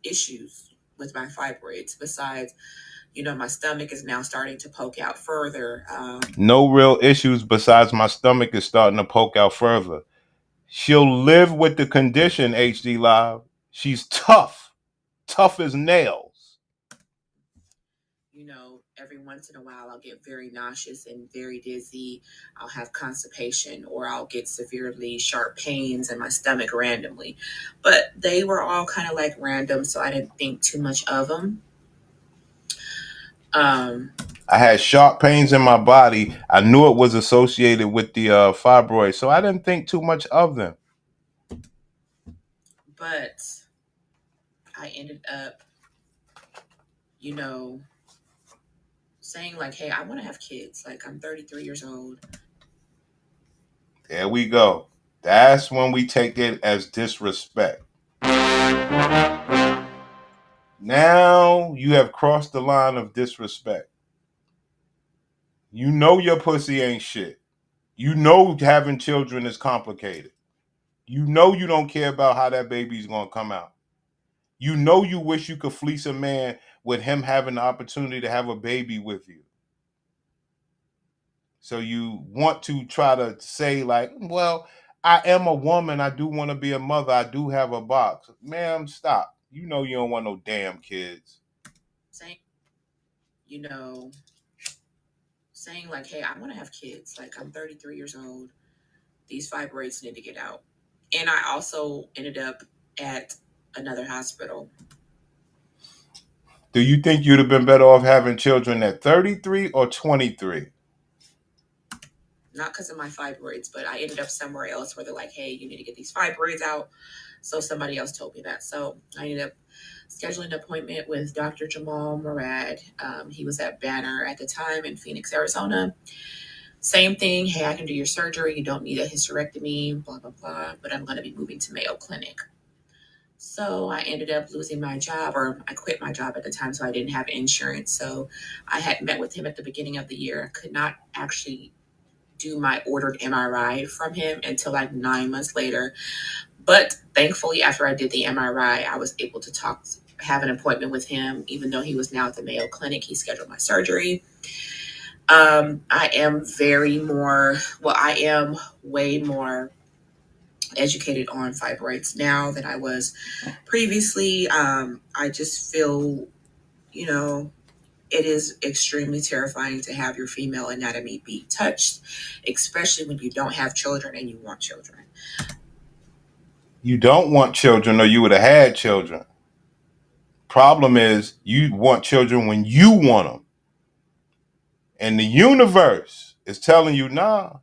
issues with my fibroids. Besides, my stomach is now starting to poke out further. No real issues besides my stomach is starting to poke out further. She'll live with the condition, HD Live. She's tough as nails. Every once in a while, I'll get very nauseous and very dizzy. I'll have constipation, or I'll get severely sharp pains in my stomach randomly. But they were all kind of random, so I didn't think too much of them. I had sharp pains in my body. I knew it was associated with the fibroids, so I didn't think too much of them. But I ended up, saying hey, I want to have kids. I'm 33 years old. There we go. That's when we take it as disrespect. Now you have crossed the line of disrespect. You know your pussy ain't shit. You know having children is complicated. You know you don't care about how that baby's going to come out. You know you wish you could fleece a man with him having the opportunity to have a baby with you. So you want to try to say well, I am a woman. I do want to be a mother. I do have a box. Ma'am, stop. You know you don't want no damn kids. Saying, hey, I want to have kids. I'm 33 years old. These fibroids need to get out. And I also ended up at another hospital. Do you think you'd have been better off having children at 33 or 23? Not because of my fibroids, but I ended up somewhere else where they're hey, you need to get these fibroids out. So somebody else told me that. So I ended up scheduling an appointment with Dr. Jamal Murad. He was at Banner at the time in Phoenix, Arizona. Same thing. Hey, I can do your surgery. You don't need a hysterectomy, blah, blah, blah. But I'm going to be moving to Mayo Clinic. So I ended up losing my job, or I quit my job at the time, so I didn't have insurance. So I had met with him at the beginning of the year. I could not actually do my ordered MRI from him until 9 months later. But thankfully, after I did the MRI, I was able to have an appointment with him, even though he was now at the Mayo Clinic. He scheduled my surgery. I am way more educated on fibroids now than I was previously. I just feel, it is extremely terrifying to have your female anatomy be touched, especially when you don't have children and you want children. You don't want children, or you would have had children. Problem is, you want children when you want them. And the universe is telling you, nah,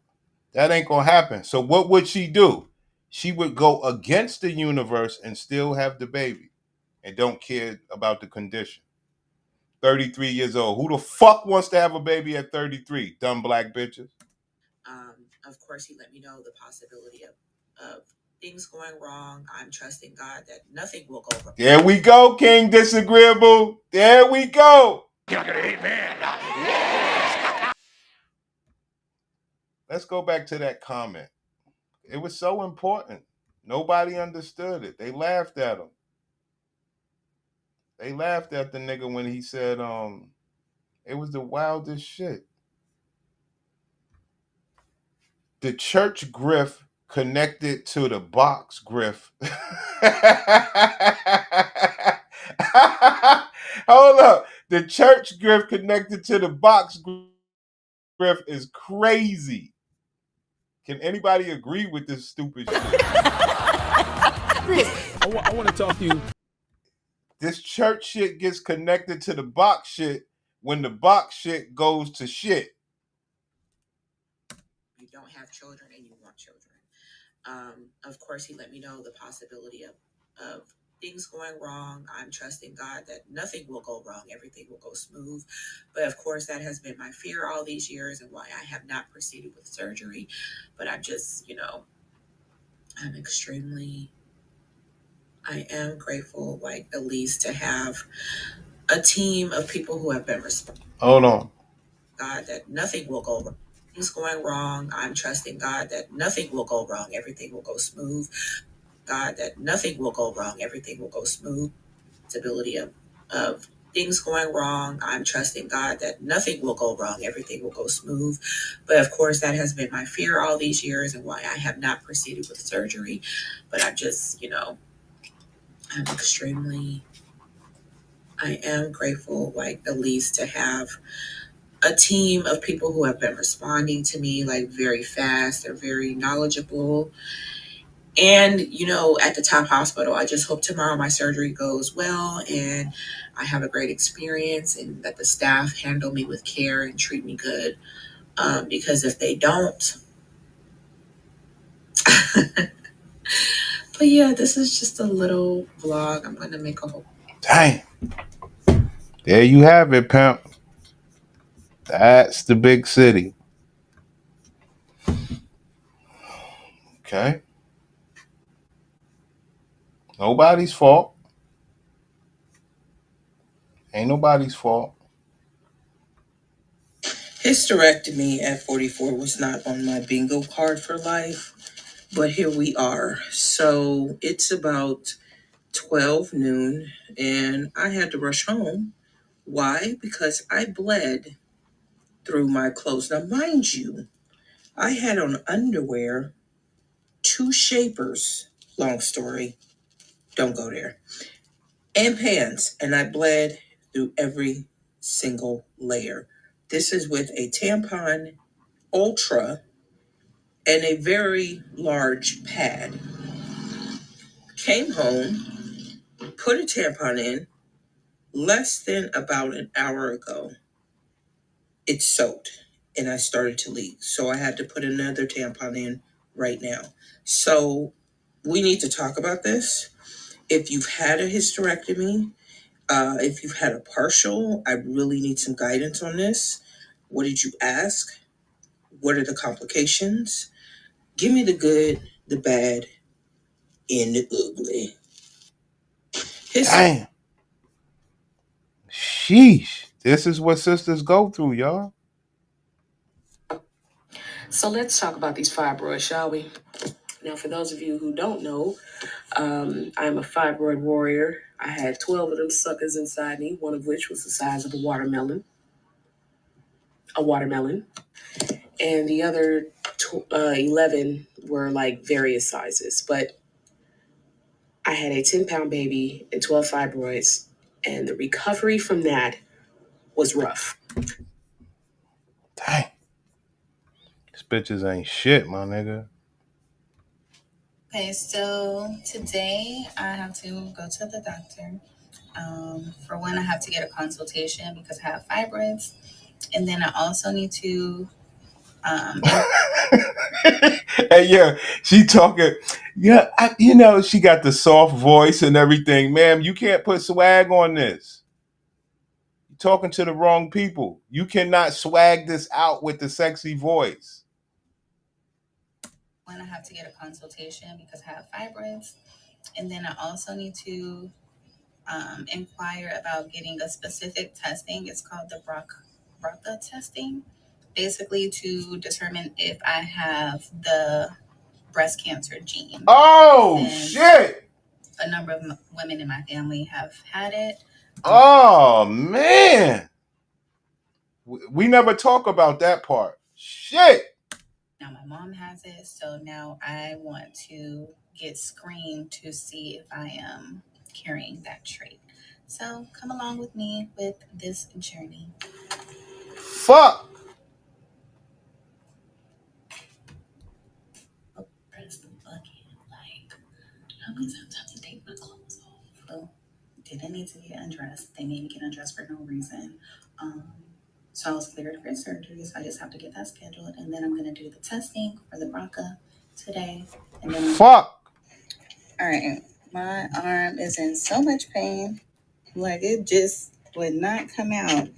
that ain't going to happen. So what would she do? She would go against the universe and still have the baby and don't care about the condition. 33 years old. Who the fuck wants to have a baby at 33? Dumb black bitches. Of course, he let me know the possibility of things going wrong. I'm trusting God that nothing will go wrong. There we go, King Disagreeable. There we go. Amen. Let's go back to that comment. It was so important. Nobody understood it. They laughed at him. They laughed at the nigga when he said it was the wildest shit. The church grift connected to the box grift. Hold up. The church grift connected to the box grift is crazy. Can anybody agree with this stupid shit? Chris, I want to talk to you. This church shit gets connected to the box shit when the box shit goes to shit. You don't have children and you want children. Of course, he let me know the possibility of things going wrong. I'm trusting God that nothing will go wrong. Everything will go smooth. But of course, that has been my fear all these years and why I have not proceeded with surgery. But I'm just, I am grateful, like, at least to have a team of people who have been responsible. Hold on. God, that nothing will go wrong. Things going wrong. I'm trusting God that nothing will go wrong. Everything will go smooth. God, that nothing will go wrong. Everything will go smooth. Stability of things going wrong. I'm trusting God that nothing will go wrong. Everything will go smooth. But of course, that has been my fear all these years and why I have not proceeded with surgery. But I'm just, I am grateful, like, at least to have a team of people who have been responding to me, like, very fast. They're very knowledgeable. And, at the top hospital, I just hope tomorrow my surgery goes well and I have a great experience and that the staff handle me with care and treat me good. Because if they don't, but yeah, this is just a little vlog. I'm going to make a whole. Dang. There you have it, pimp. That's the big city. Okay. Nobody's fault. Ain't nobody's fault. Hysterectomy at 44 was not on my bingo card for life, but here we are. So it's about 12 noon and I had to rush home. Why? Because I bled through my clothes. Now, mind you, I had on underwear, 2 shapers, long story, don't go there, and pants, and I bled through every single layer. This is with a tampon ultra and a very large pad. Came home, put a tampon in, less than about an hour ago, it soaked and I started to leak. So I had to put another tampon in right now. So we need to talk about this. If you've had a hysterectomy, if you've had a partial, I really need some guidance on this. What did you ask? What are the complications? Give me the good, the bad, and the ugly. Damn. Sheesh. This is what sisters go through, y'all. So let's talk about these fibroids, shall we? Now, for those of you who don't know, I'm a fibroid warrior. I had 12 of them suckers inside me, one of which was the size of a watermelon. And the other 11 were like various sizes. But I had a 10-pound baby and 12 fibroids, and the recovery from that was rough. Dang. These bitches ain't shit, my nigga. Okay, so today I have to go to the doctor. For one, I have to get a consultation because I have fibroids. And then I also need to... Hey, yeah, she talking. Yeah, she got the soft voice and everything. Ma'am, you can't put swag on this. You're talking to the wrong people. You cannot swag this out with the sexy voice. When I have to get a consultation because I have fibroids. And then I also need to inquire about getting a specific testing. It's called the BRCA testing, basically to determine if I have the breast cancer gene. Oh, shit! A number of women in my family have had it. Oh man, we never talk about that part. Shit. Now my mom has it, so now I want to get screened to see if I am carrying that trait. So come along with me with this journey. Fuck. Press the button. Like, how many times I have to take my clothes off? Well, didn't need to get undressed. They made me get undressed for no reason. So I was cleared for surgery, so I just have to get that scheduled, and then I'm gonna do the testing for the BRCA today. And then Fuck. All right, my arm is in so much pain, like it just would not come out.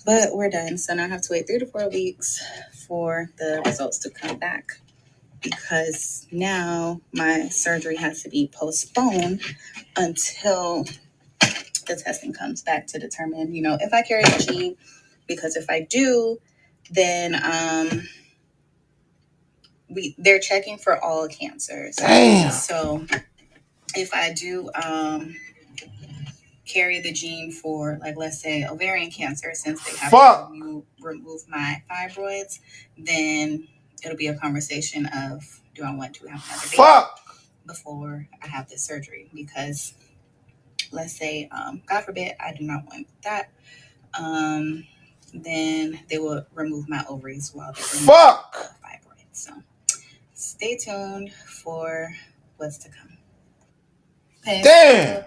But we're done, so now I have to wait 3 to 4 weeks for the results to come back, because now my surgery has to be postponed until the testing comes back to determine, if I carry the gene. Because if I do, then they're checking for all cancers. Damn. So if I do carry the gene for, like, let's say ovarian cancer, since they have to remove my fibroids, then it'll be a conversation of, do I want to have another baby before I have this surgery? Because let's say, God forbid, I do not want that. Then they will remove my ovaries while they remove the fibroids. So stay tuned for what's to come. Okay, Damn.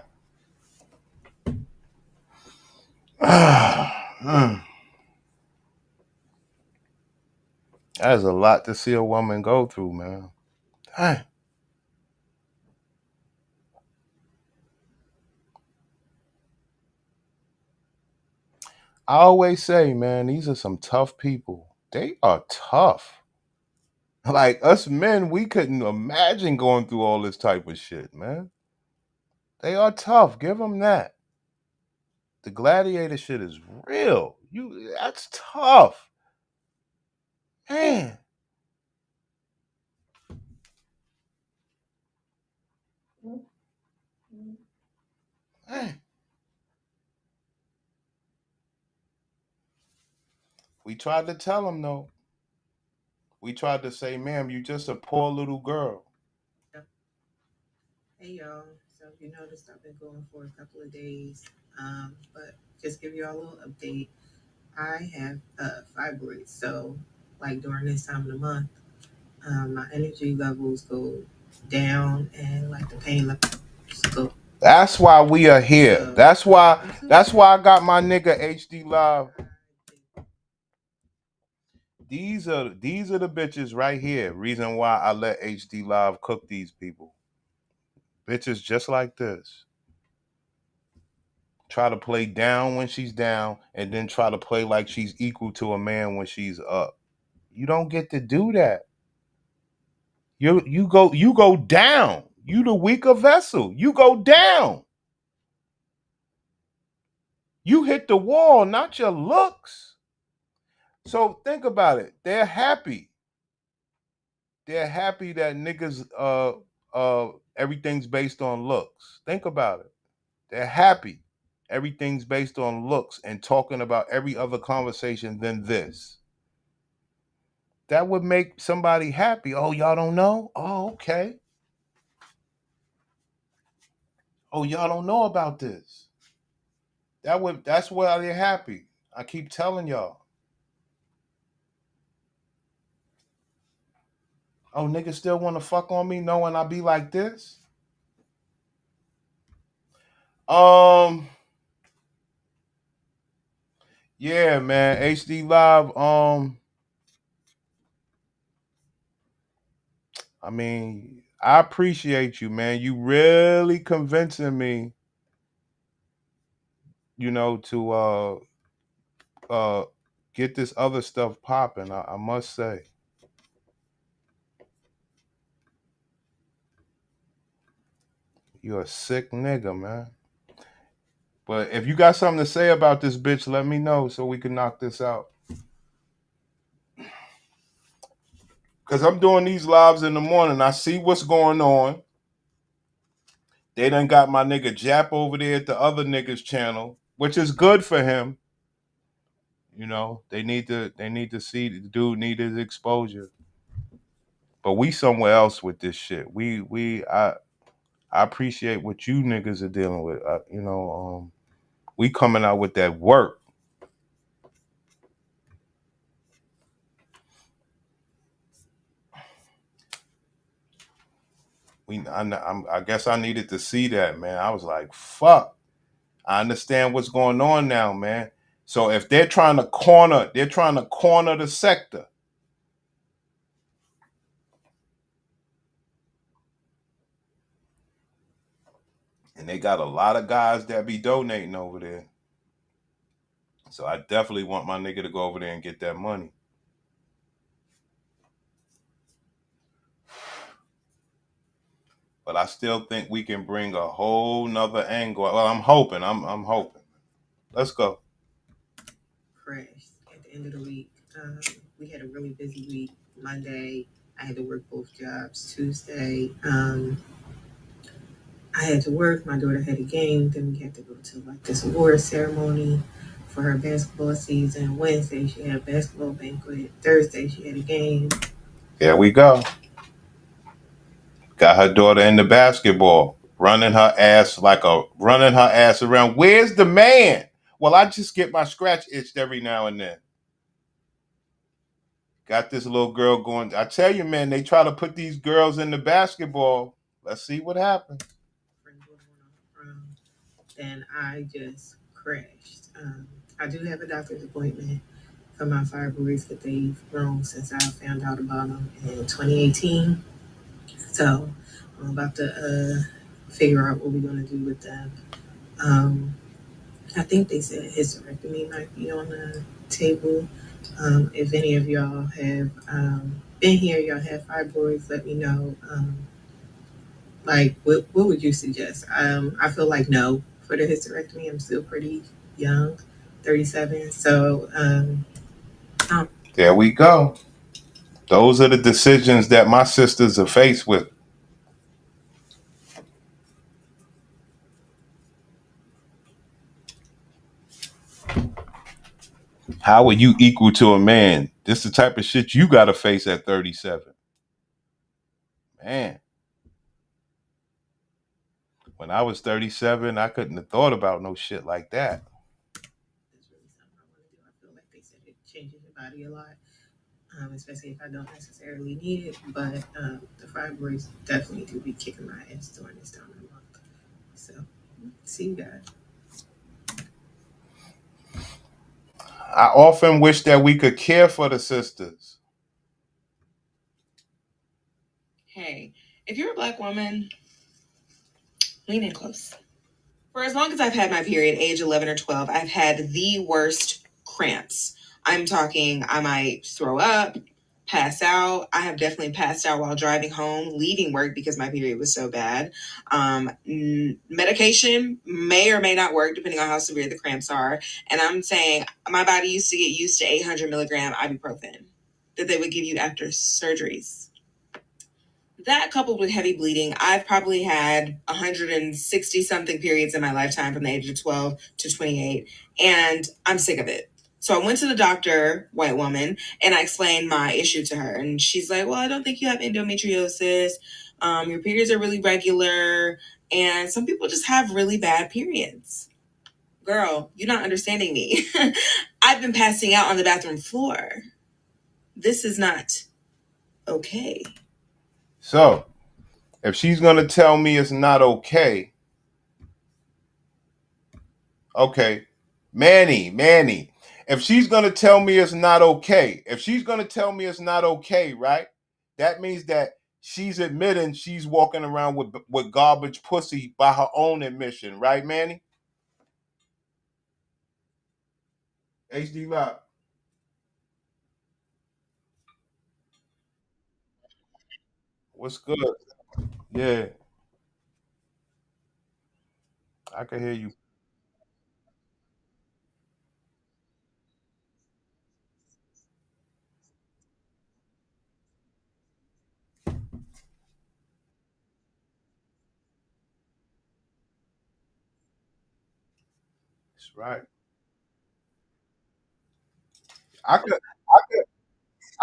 That's a lot to see a woman go through, man. Dang. I always say, man, these are some tough people. They are tough. Like us men, we couldn't imagine going through all this type of shit, man. They are tough. Give them that. The gladiator shit is real. That's tough. Man. Man. We tried to tell them, though. We tried to say, ma'am, you just a poor little girl. Hey y'all, so if you noticed, I've been going for a couple of days, but just give you all a little update. I have fibroids, so like during this time of the month, my energy levels go down and like the pain levels go. That's why we are here. That's why I got my nigga HD Live. These are the bitches right here. Reason why I let HD Live cook these people. Bitches just like this. Try to play down when she's down, and then try to play like she's equal to a man when she's up. You don't get to do that. You go down. You the weaker vessel. You go down. You hit the wall, not your looks. So think about it. They're happy. They're happy that niggas everything's based on looks. Think about it. They're happy. Everything's based on looks and talking about every other conversation than this. That would make somebody happy. Oh, y'all don't know? Oh, okay. Oh, y'all don't know about this. That's why they're happy. I keep telling y'all. Oh, niggas still want to fuck on me knowing I be like this? Yeah, man. HD Live, I mean, I appreciate you, man. You really convincing me, to get this other stuff popping, I must say. You're a sick nigga, man. But if you got something to say about this bitch, let me know so we can knock this out. Because I'm doing these lives in the morning. I see what's going on. They done got my nigga Jap over there at the other nigga's channel. which is good for him. You know, they need to see the dude need his exposure. But we somewhere else with this shit. I appreciate what you niggas are dealing with. We coming out with that work. I guess I needed to see that, man. I was like, fuck. I understand what's going on now, man. So if they're trying to corner the sector. And they got a lot of guys that be donating over there. So I definitely want my nigga to go over there and get that money. But I still think we can bring a whole nother angle. Well, I'm hoping. I'm hoping. Let's go. Crashed at the end of the week. We had a really busy week. Monday, I had to work both jobs. Tuesday, I had to work. My daughter had a game. Then we had to go to like this award ceremony for her basketball season. Wednesday, she had a basketball banquet. Thursday, she had a game. There we go. Got her daughter in the basketball, running her ass around. Where's the man? Well, I just get my scratch itched every now and then. Got this little girl going. I tell you, man, they try to put these girls in the basketball. Let's see what happens. Then I just crashed. I do have a doctor's appointment for my fibroids that they've grown since I found out about them in 2018. So I'm about to figure out what we're going to do with them. I think they said hysterectomy might be on the table. If any of y'all have been here, y'all have fibroids, let me know. Like, what would you suggest? I feel like no for the hysterectomy. I'm still pretty young, 37. So, There we go. Those are the decisions that my sisters are faced with. How are you equal to a man? This is the type of shit you got to face at 37. Man. When I was 37, I couldn't have thought about no shit like that. that's really something I want to do. I feel like they said it changes your body a lot, especially if I don't necessarily need it. But the fibroids definitely do be kicking my ass during this time of the month. So, see you guys. I often wish that we could care for the sisters. Hey, if you're a Black woman, lean in close. For as long as I've had my period, age 11 or 12, I've had the worst cramps. I'm talking, I might throw up, pass out. I have definitely passed out while driving home, leaving work because my period was so bad. Medication may or may not work depending on how severe the cramps are. And I'm saying my body used to get used to 800 milligram ibuprofen that they would give you after surgeries. That coupled with heavy bleeding, I've probably had 160 something periods in my lifetime from the age of 12 to 28, and I'm sick of it. So I went to the doctor, white woman, and I explained my issue to her. And she's like, well, I don't think you have endometriosis. Your periods are really regular, and some people just have really bad periods. Girl, you're not understanding me. I've been passing out on the bathroom floor. This is not okay. So, if she's going to tell me it's not okay, Manny, if she's going to tell me it's not okay, right? That means that she's admitting she's walking around with garbage pussy by her own admission, right, Manny? HD Rock. What's good? Yeah. I can hear you. right. I could, I could,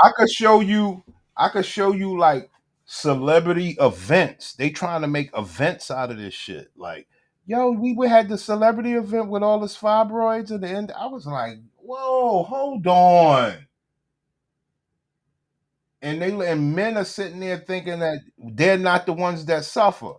I could show you. I could show you like celebrity events. They trying to make events out of this shit. Like, yo, we had the celebrity event with all this fibroids at the end. I was like, whoa, hold on. And men are sitting there thinking that they're not the ones that suffer.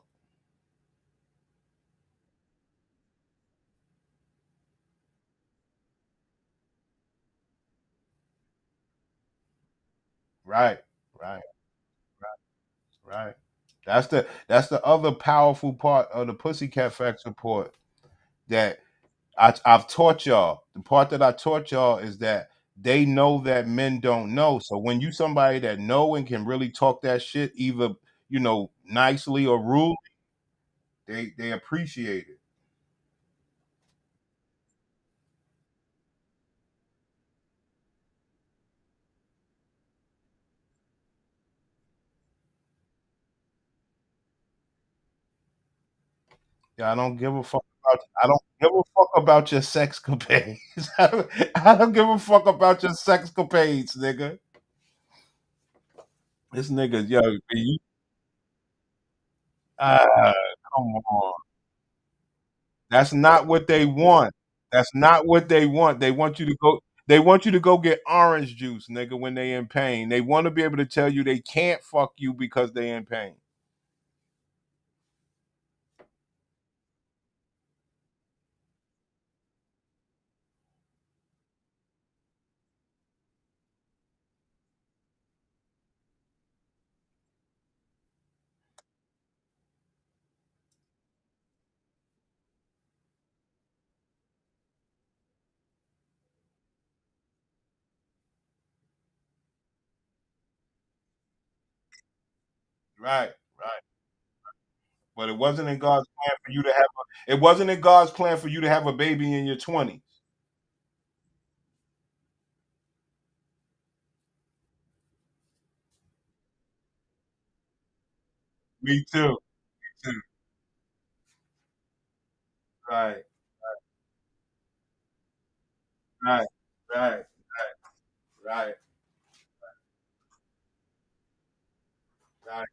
Right, right, right. That's the other powerful part of the Pussycat Facts report that I've taught y'all. The part that I taught y'all is that they know that men don't know. So when you somebody that know and can really talk that shit, either nicely or rude, they appreciate it. Yeah, I don't give a fuck about your sex capades. I don't give a fuck about your sex capades, nigga. This nigga, yo, ah, come on. That's not what they want. That's not what they want. They want you to go. They want you to go get orange juice, nigga, when they in pain. They want to be able to tell you they can't fuck you because they in pain. Right, right. But it wasn't in God's plan for you to have it wasn't in God's plan for you to have a baby in your 20s. Me too. Me too. Right, right, right, right, right.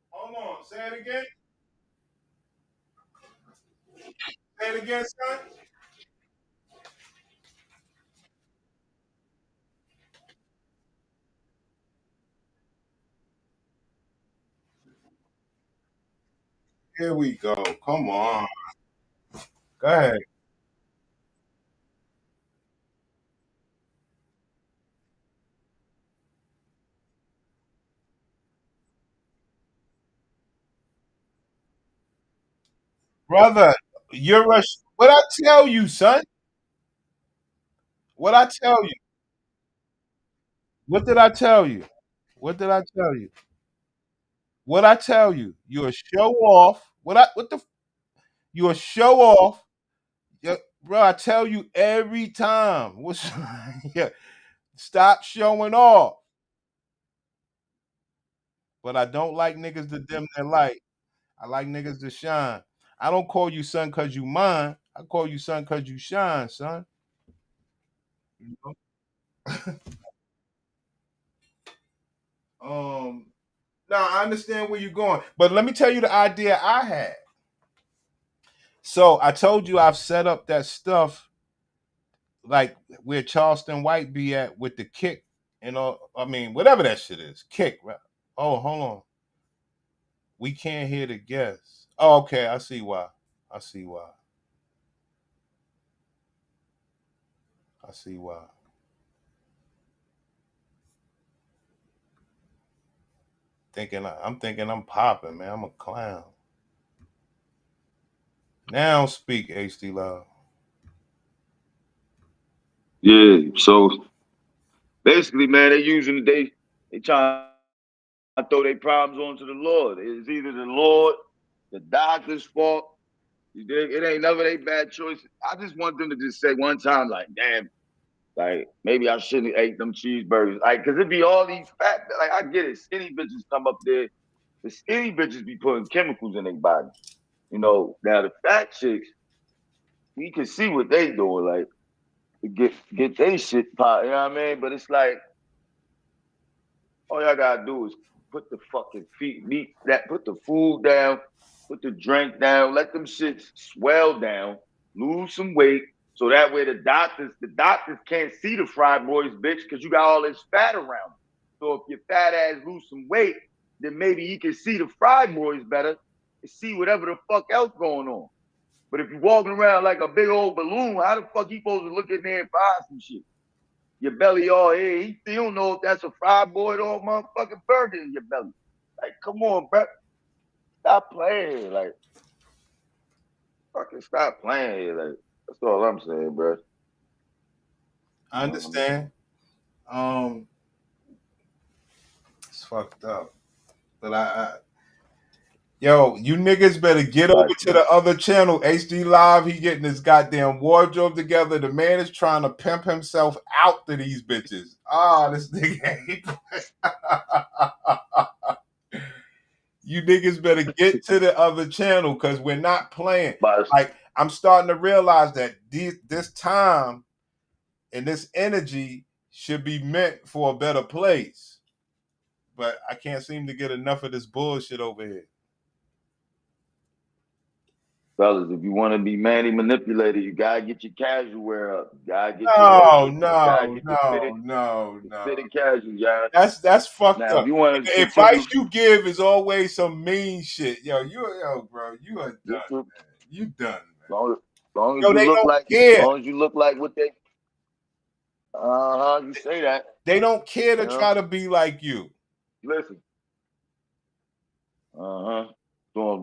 Hold on. Say it again. Say it again, son. Here we go. Come on. Go ahead. Brother, what I tell you, son? What I tell you? What did I tell you? What did I tell you? What I tell you? You're a show off. You a show off. Yeah, bro, I tell you every time. Yeah, stop showing off. But I don't like niggas to dim their light. I like niggas to shine. I don't call you son cause you mine. I call you son cause you shine, son. You know? Um Now I understand where you're going, but let me tell you the idea I had. So I told you I've set up that stuff like where Charleston White be at with the kick and all. I mean, whatever that shit is, kick. Right? Oh, hold on, we can't hear the guests. Oh, okay, I see why. I see why. I see why. I'm thinking I'm popping, man. I'm a clown. Now speak, HD Love. Yeah, so basically, man, they trying to throw their problems onto the Lord. It's either the Lord, the doctor's fault. It ain't never their bad choice. I just want them to just say one time, like, damn, like maybe I shouldn't have ate them cheeseburgers. Like, cause it be all these fat, like I get it. Skinny bitches come up there. The skinny bitches be putting chemicals in their body. You know, now the fat chicks, we can see what they doing, like to get they shit pot, you know what I mean? But it's like all y'all gotta do is put the fucking put the food down, put the drink down, let them shits swell down, lose some weight, so that way the doctors can't see the fibroids, bitch, because you got all this fat around. So if your fat ass lose some weight, then maybe he can see the fibroids better and see whatever the fuck else going on. But if you're walking around like a big old balloon, how the fuck he supposed to look in there and find some shit? Your belly all here. He don't know if that's a fibroid or a motherfucking burger in your belly. Like, come on, bro. Stop playing here. Like, fucking stop playing here. Like, that's all I'm saying, bro. I understand. It's fucked up. But yo, you niggas better get over to the other channel. HD Live, he getting his goddamn wardrobe together. The man is trying to pimp himself out to these bitches. This nigga ain't. You niggas better get to the other channel because we're not playing. Like, I'm starting to realize that this time and this energy should be meant for a better place. But I can't seem to get enough of this bullshit over here. Fellas, if you want to be manly manipulated, you gotta get your casual wear up. You gotta get No. Fitted casual, y'all. That's fucked now, up. The advice you give is always some mean shit. Yo, bro, you are done, man. You done, man. Long as you look like what they you say that. They don't care to try to be like you. Listen. So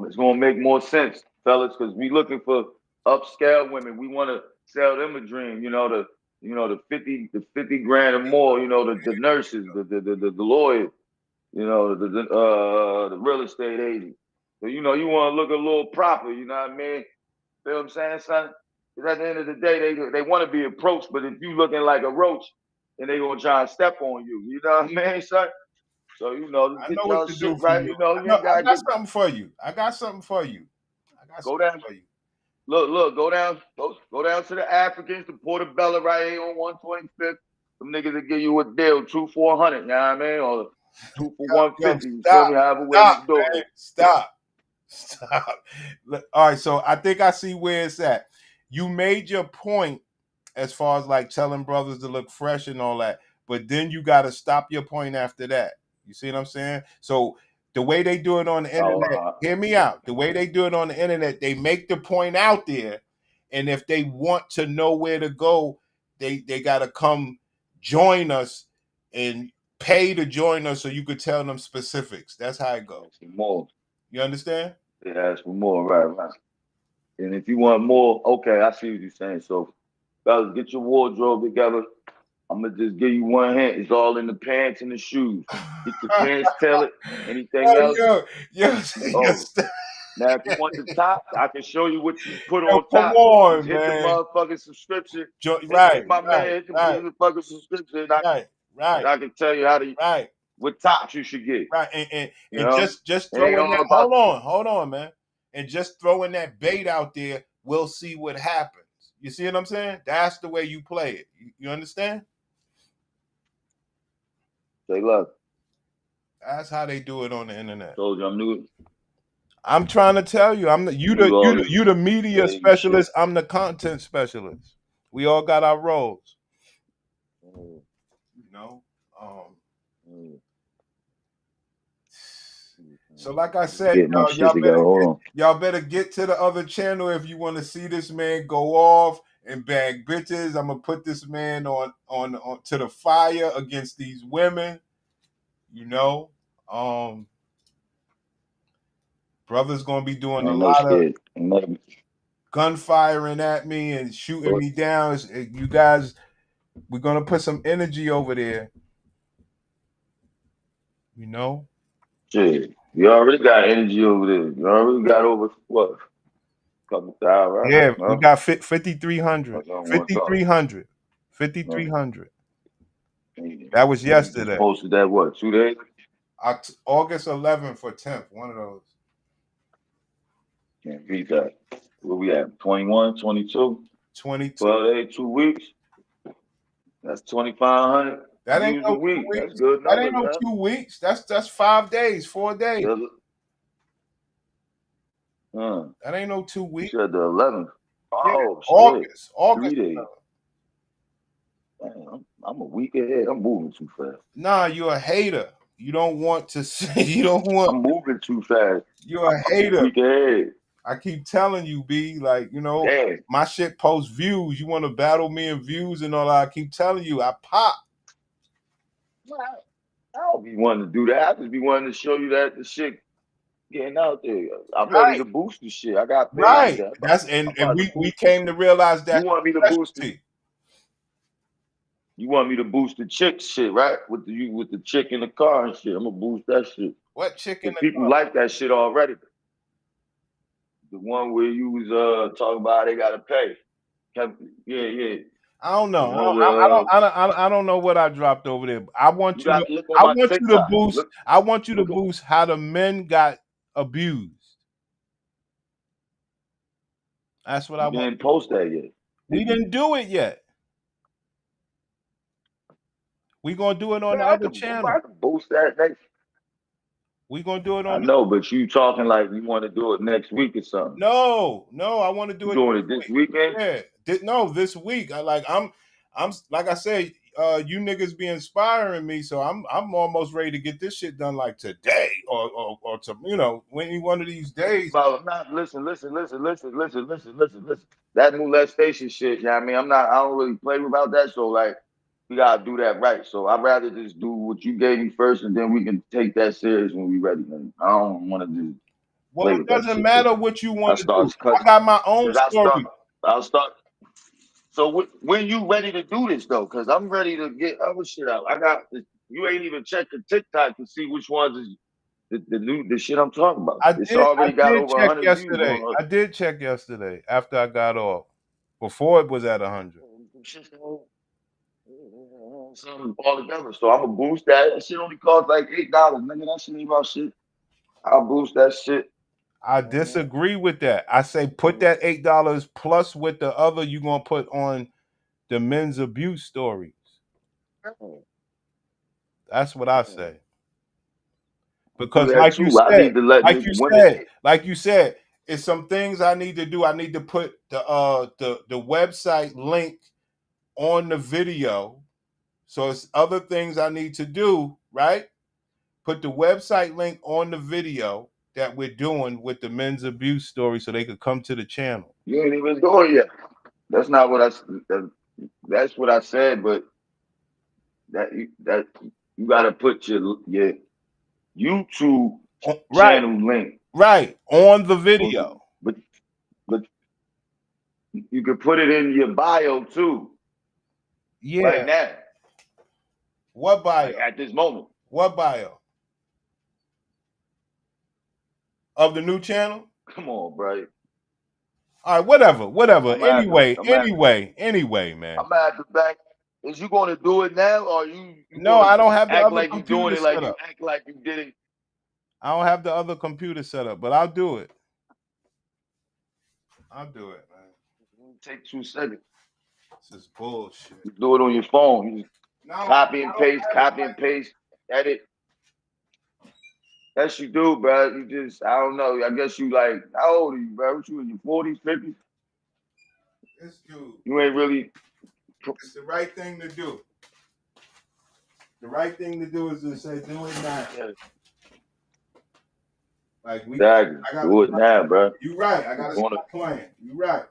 it's gonna make more sense, fellas, because we looking for upscale women. We want to sell them a dream. The 50 grand or more. The nurses, the lawyers. The real estate agent. So you want to look a little proper. You know what I mean? Feel what I'm saying, son? Because at the end of the day, they want to be approached, but if you looking like a roach, then they gonna try and step on you. You know what I mean, son? So I know what to do for right. you. I got something for you. Go down. Look, go down to the Africans, to Portobello right here on 125th. Some niggas will give you a deal, 2 for 100, you know what I mean? Or 2 for 150. You feel me? However way you do it. Stop. All right, so I think I see where it's at. You made your point as far as like telling brothers to look fresh and all that, but then you got to stop your point after that. You see what I'm saying? So the way they do it on the internet, hear me out. The way they do it on the internet, they make the point out there, and if they want to know where to go, they got to come join us and pay to join us so you could tell them specifics. That's how it goes. More. You understand? They ask for more, right. And if you want more, okay, I see what you're saying. So, fellas, get your wardrobe together. I'm going to just give you one hint. It's all in the pants and the shoes. Get the pants tailored. Anything else? Now, if you want the top, I can show you what you put on top. Come on, hit man. the motherfucking subscription. Right. My man, hit the motherfucking subscription. Right. I can tell you what tops you should get. Right. And just throwing that. Hold on, man. And just throwing that bait out there, we'll see what happens. You see what I'm saying? That's the way you play it. You understand? Say love. That's how they do it on the internet. Told you I'm new. I'm trying to tell you, you the media specialist. I'm the content specialist. We all got our roles. So like I said, y'all better get to the other channel if you want to see this man go off and bag bitches. I'm gonna put this man on to the fire against these women. Brother's gonna be doing a lot of. gunfiring at me and shooting me down. You guys, we're gonna put some energy over there. You know? Shit, you already got energy over there. You already got over what? Couple thousand, right? Yeah, No? we got 5,300. That's on one 5,300. 5,300. That was You yesterday. posted that what? 2 days? August 11th or 10th. One of those. Can't beat that. Where we at? 21, 22? 22. 12 days, 2 weeks. That's 2,500. That ain't Use no a week. 2 weeks. That's good That ain't numbers, no man. 2 weeks. That's 5 days, 4 days. That ain't no 2 You weeks. said the 11th. Oh, Yeah, shit. August. 3 days. Man, I'm a week ahead. I'm moving too fast. Nah, you're a hater. You don't want to say. You don't want. I'm moving too fast. You're a I'm hater. a week ahead. I keep telling you, B, like, you know, my shit posts views. You want to battle me in views and all that. I keep telling you, I pop. I don't be wanting to do that. I just be wanting to show you that the shit getting out there. I'm Right. ready to boost the shit. I got paid. Right. I'm That's about and to we boost came to realize that You want me to boost it? You want me to boost the chick shit, right? With the chick in the car and shit. I'm gonna boost that shit. What chick in the people car? like that shit already. The one where you was talking about they gotta pay. Yeah. I don't know. The one I don't know what I dropped over there. I want you you got to to look on my TikTok. boost. Look- I want you to look on- boost how the men got abused. That's what I You want. didn't post that yet. We didn't do it yet. We gonna do it on the other channel. I can boost that next. We gonna do it I on. know, but you talking like you want to do it next week or something. No, I want to do You it. doing it this weekend? Yeah, no, this week. I'm like I say, you niggas be inspiring me, so I'm almost ready to get this shit done like today or to any one of these days. About not listen. That molestation shit, you know what I mean? I don't really play about that, so like we gotta do that right. So I'd rather just do what you gave me first, and then we can take that serious when we ready. Man. I don't want to just. Well, it doesn't matter what you want to do. Cut, I got my own story. I'll start. So when you ready to do this though? Because I'm ready to get other shit out. You ain't even checked the TikTok to see which ones is the shit I'm talking about. I It's did already got over check 100 yesterday. views. I did check yesterday after I got off. Before it was at 100. Something all together. So I'm gonna boost that. That shit only costs like $8, nigga. That shit ain't about shit. I'll boost that shit. I disagree with that. I say put that $8 plus with the other you gonna put on the men's abuse stories. That's what I say. Because like you said, it's some things I need to do. I need to put the website link on the video. So it's other things I need to do, right? Put the website link on the video that we're doing with the men's abuse story so they could come to the channel. You ain't even doing it yet. That's not what that's what I said, but that you gotta put your YouTube channel link. Right. On the video. But you can put it in your bio too. Yeah. Right now. What bio? Like at this moment. What bio? Of the new channel? Come on, bro. All right, whatever. Anyway, man. I'm at the back. Is you going to do it now, or you No, I don't have the act other like you doing computer it like set you up. act like you did it? I don't have the other computer set up, but I'll do it. I'll do it, man. Take 2 seconds. This is bullshit. You do it on your phone. You copy and paste, edit. Yes, you do, bro. You just, I don't know. I guess you like, how old are you, bro? What you in your 40s, 50s? This dude. You ain't really. It's the right thing to do. The right thing to do is to say, do it now. Like we Exactly. Do it now, bro. You right. I gotta stop playing. You right.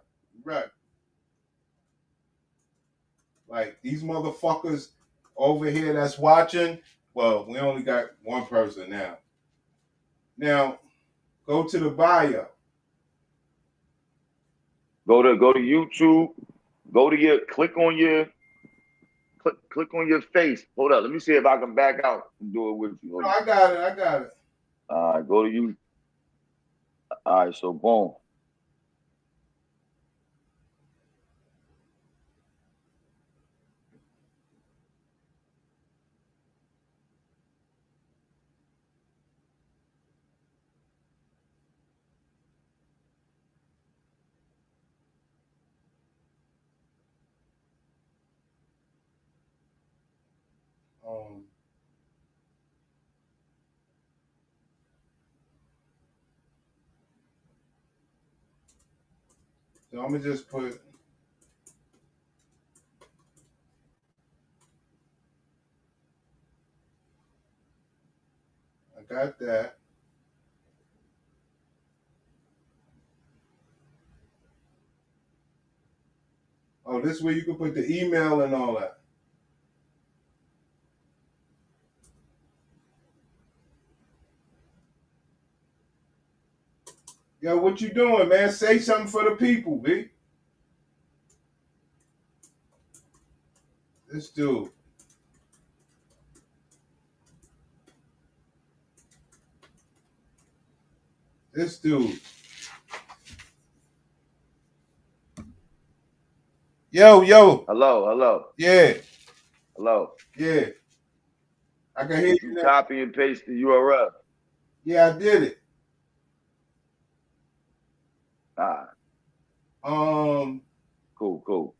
Like these motherfuckers over here that's watching. Well, we only got one person now. Now, go to the bio. Go to YouTube. Go to click on your face. Hold up. Let me see if I can back out and do it with you. No, I got it. All right, go to you. All right, so boom. So I'm gonna just put. I got that. Oh, this way you can put the email and all that. Yo, what you doing, man? Say something for the people, B. This dude. Yo. Hello. Yeah. Hello. Yeah. I can hear you now. Copy and paste the URL. Yeah, I did it. Cool.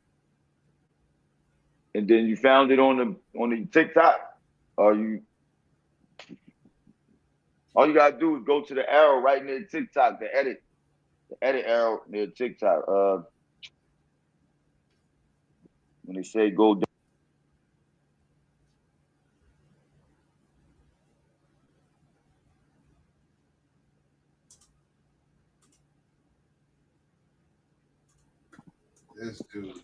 And then you found it on the TikTok, or all you gotta do is go to the arrow right near TikTok, the edit arrow near TikTok. When they say go down. This dude.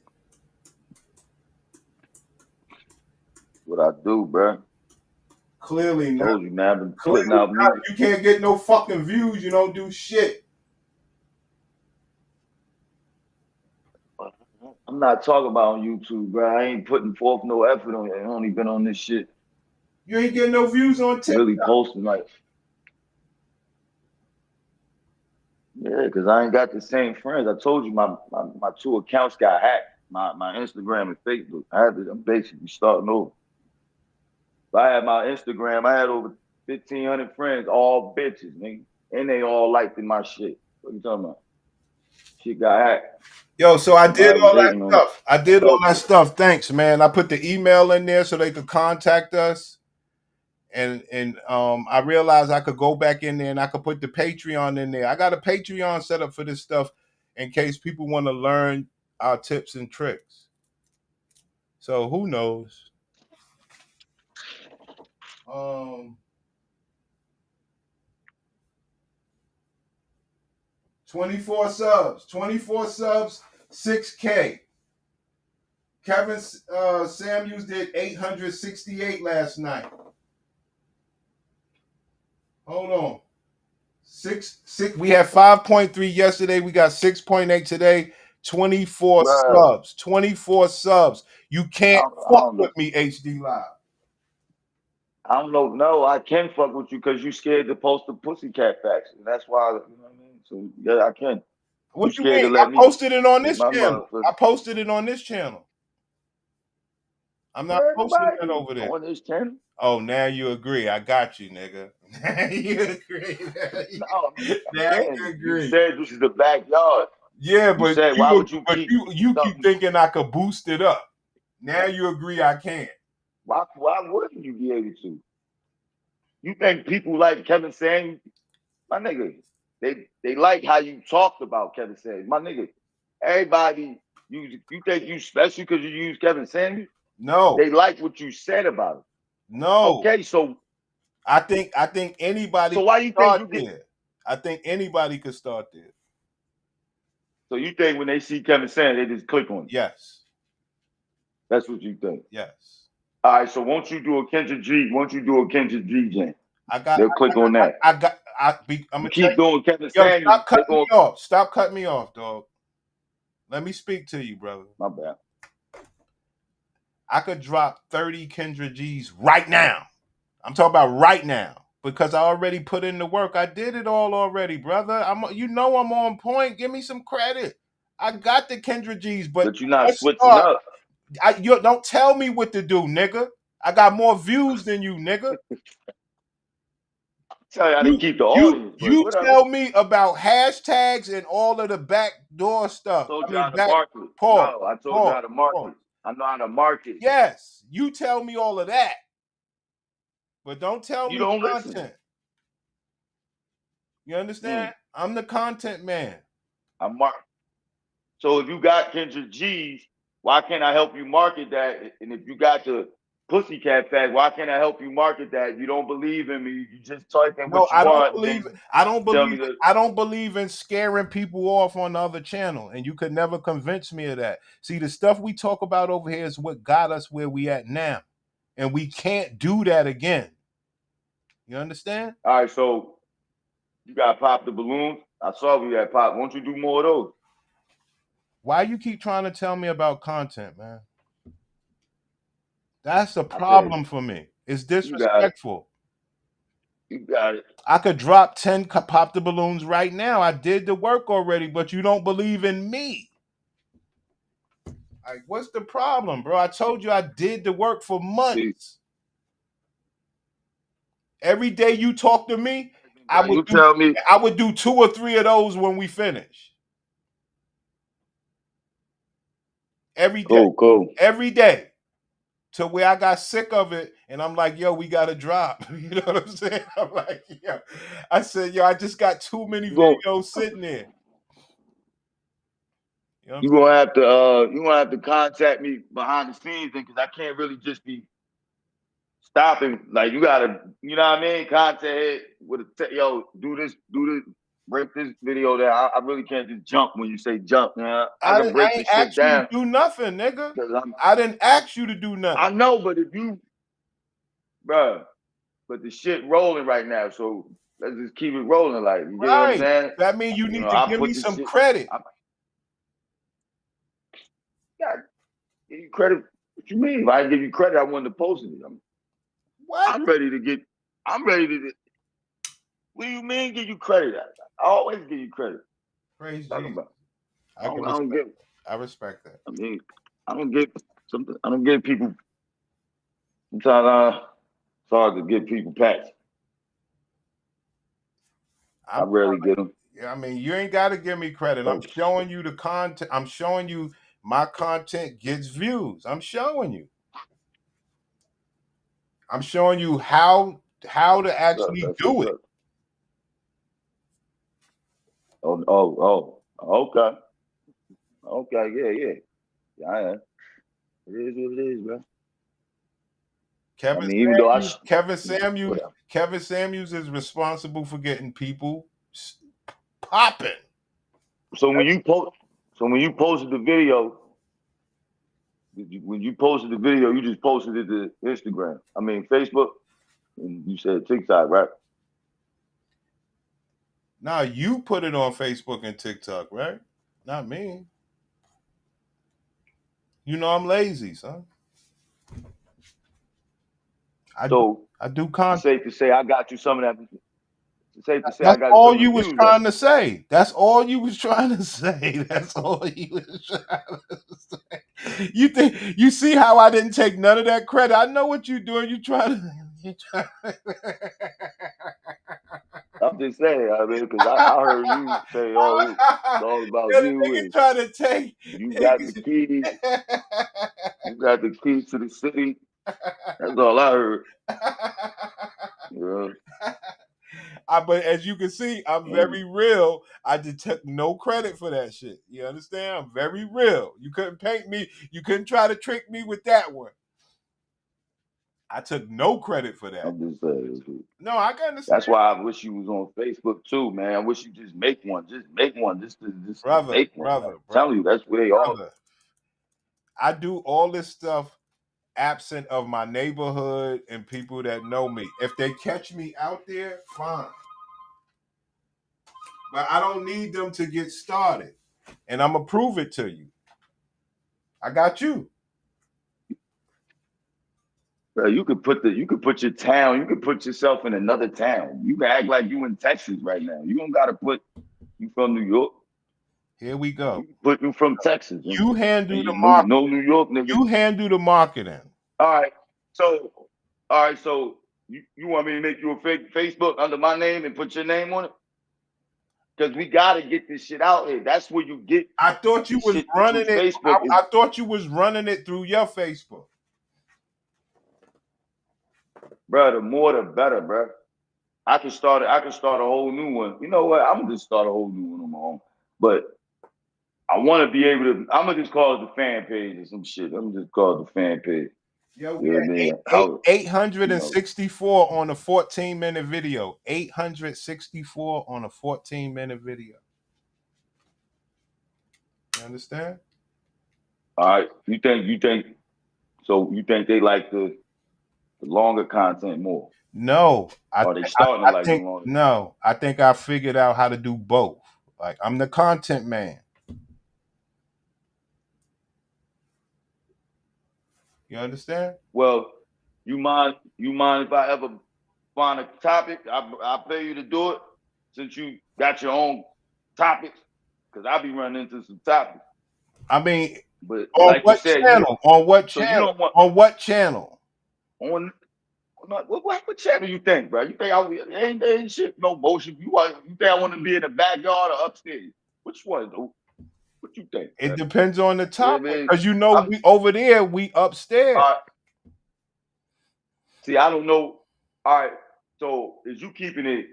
What I do, bro. Clearly not. Told you, man. I've been putting out music. You can't get no fucking views. You don't do shit. I'm not talking about on YouTube, bro. I ain't putting forth no effort on it. I only been on this shit. You ain't getting no views on TikTok. Really posting like. Yeah, because I ain't got the same friends. I told you my 2 accounts got hacked. My Instagram and Facebook. I'm basically starting over. If I had my Instagram, I had over 1,500 friends, all bitches, nigga. And they all liked my shit. What you talking about? Shit got hacked. Yo, so I did all that stuff. Thanks, man. I put the email in there so they could contact us. And I realized I could go back in there and I could put the Patreon in there. I got a Patreon set up for this stuff in case people want to learn our tips and tricks. So who knows? 24 subs, 6K. Kevin Samuels did 868 last night. Hold on. Six. We had 5.3 yesterday. We got 6.8 today. 24 subs. 24 subs. You can't fuck with me, HD Live. I don't know. No, I can fuck with you because you scared to post the Pussycat facts. And that's why, you know what I mean? So, yeah, I can. What you mean? I posted it on this channel. I posted it on this channel. I'm not posting it over there. On this channel? Oh, now you agree. I got you, nigga. You agree. Now you agree. You said this is the backyard. Yeah, but why would you keep thinking I could boost it up. Now you agree I can. Why wouldn't you be able to? You think people like Kevin Samuels? My nigga, they like how you talked about Kevin Samuels. My nigga, everybody, you think you special because you use Kevin Samuels? No. They like what you said about it. No. Okay, so I think anybody. So why you think you there? I think anybody could start there. So you think when they see Kevin Samuels, they just click on it? Yes. That's what you think. Yes. All right, so won't you do a Kendrick G? Won't you do a Kendrick G, Jen? They'll click on that. I'm gonna keep doing Kevin Samuels. Stop cutting me off, dog. Let me speak to you, brother. My bad. I could drop 30 Kendra G's right now. I'm talking about right now because I already put in the work. I did it all already, brother. I'm on point. Give me some credit. I got the Kendra G's, but you're not let's switching start. up. You don't tell me what to do, nigga. I got more views than you, nigga. Tell you I didn't keep the audience, but You whatever. tell me about hashtags and all of the backdoor stuff. I told you how to market. No, I told you how to market. I know how to market. Yes, you tell me all of that, but don't tell me content. Listen. You understand? I'm the content man. So if you got Kendra G's, why can't I help you market that? And if you got the Pussycat Fact, why can't I help you market that? You don't believe in me. You just talking what you want. I don't believe in scaring people off on the other channel, and you could never convince me of that. See, the stuff we talk about over here is what got us where we at now, and we can't do that again. You understand? All right, so you got Pop the Balloons. I saw we had Pop. Won't you do more of those? Why you keep trying to tell me about content, man? That's the problem for me. It's disrespectful. You got it. I could drop 10 Pop the Balloons right now. I did the work already, but you don't believe in me. Like, what's the problem, bro? I told you I did the work for months. Every day you talk to me, I would do 2 or 3 of those when we finish. Every day. Cool. Every day. To where I got sick of it, and I'm like, yo, we gotta drop. You know what I'm saying? I'm like, yo. I said, yo, I just got too many videos sitting there. You're gonna have to contact me behind the scenes then, because I can't really just be stopping. Like, you gotta, you know what I mean? Contact it with yo, do this, break this video down. I really can't just jump when you say jump, man. I can break this shit down. To do nothing, nigga. I didn't ask you to do nothing. I know, but if you, bruh, but the shit rolling right now, so let's just keep it rolling. Like, you get what I'm saying? That means you need to give me some credit. Yeah, give you credit. What you mean? If I give you credit, I wouldn't have posted it. I'm ready to. What do you mean give you credit? I always give you credit. Praise Jesus. I respect that. I mean, I don't give people. Sometimes it's hard to give people pats. I rarely get them. Yeah, I mean, you ain't got to give me credit. I'm showing you the content. I'm showing you my content gets views. I'm showing you. I'm showing you how to actually do it. Oh, okay. Okay, yeah. Yeah, it is what it is, bro. Kevin Samuels is responsible for getting people popping. So when you posted the video, you just posted it to Instagram. I mean Facebook, and you said TikTok, right? Now you put it on Facebook and TikTok, right? Not me. You know I'm lazy, son. I do content. Safe to say I got you some of that. Safe to say That's I got all some you was trying to say. That's all you was trying to say. That's all you was trying to say. You see how I didn't take none of that credit? I know what you're doing. You trying to. I'm just saying, I mean, because I heard you say, "Oh, it's all about you." And trying to take. You got the keys. You got the keys to the city. That's all I heard. Yeah. But as you can see, I'm very real. I just took no credit for that shit. You understand? I'm very real. You couldn't paint me. You couldn't try to trick me with that one. I took no credit for that. I'm just saying. No, I can understand. That's why I wish you was on Facebook too, man. I wish you just make one. Just make one. Just make one. I'm telling you, that's where they are. I do all this stuff absent of my neighborhood and people that know me. If they catch me out there, fine. But I don't need them to get started. and I'm gonna prove it to you. I got you. Bro, you could put your town, you could put yourself in another town. You can act like you in Texas right now. You don't gotta put you from New York. Here we go. Put you from Texas. You handle the no marketing. New York nigga. You handle the marketing. All right. So you want me to make you a fake Facebook under my name and put your name on it? Because we gotta get this shit out here. That's where you get. I thought you was running it. Facebook I thought you was running it through your Facebook. Bro, the more the better, bro. I can start a whole new one. You know what? I'm gonna just start a whole new one on my own. But I want to be able to. I'm gonna just call it the fan page or some shit. I'm gonna just call it the fan page. Yo, we had 864 on a 14-minute video. 864 on a 14-minute video. You understand? All right. You think they like the longer content more? No. I think I figured out how to do both. Like, I'm the content man. You understand? Well, you mind if I ever find a topic? I'll pay you to do it since you got your own topics. Because I'll be running into some topics. I mean, but on like what you said, channel? On what so channel? You don't want, on what channel? On what channel you think, bro? You think ain't shit no motion? You think I want to be in the backyard or upstairs? Which one, dude? What you think? It bro? depends on the topic, because I'm, we over there, we upstairs. See, I don't know. All right, so is you keeping it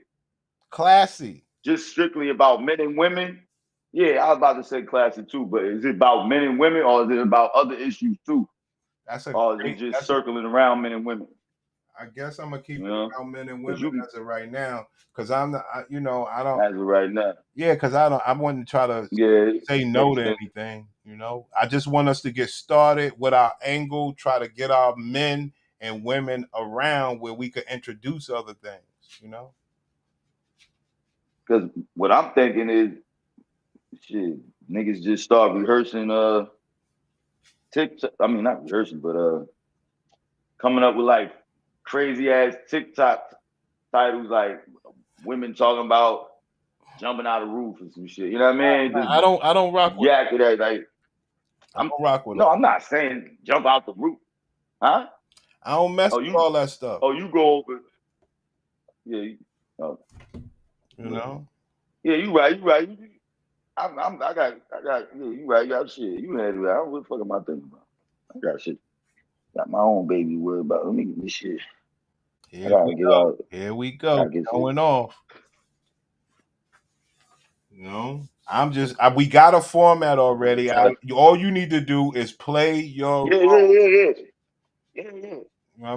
classy? Just strictly about men and women? Yeah, I was about to say classy too, but is it about men and women, or is it about other issues too? Or is it just circling around men and women? I guess I'm gonna keep it around men and women as of right now, because I don't. As of right now. Yeah, because I wouldn't try to say no to anything. I just want us to get started with our angle, try to get our men and women around where we could introduce other things. Because what I'm thinking is, shit, niggas just start rehearsing TikTok. I mean, not rehearsing, but coming up with like crazy ass TikTok titles, like women talking about jumping out of roof and some shit. You know what I mean? I don't rock with that. Like, I don't rock with No, I'm not saying jump out the roof. Huh? I don't mess with all that stuff. Oh, you go over. Yeah. Yeah, you right. I got. Yeah, you right. You got shit. You had it. I don't what the fuck am I thinking about? I got shit. Got my own baby to worry about. Let me get this shit. Here we go. Going off. I'm just. We got a format already. All you need to do is play your. Yeah. You know what I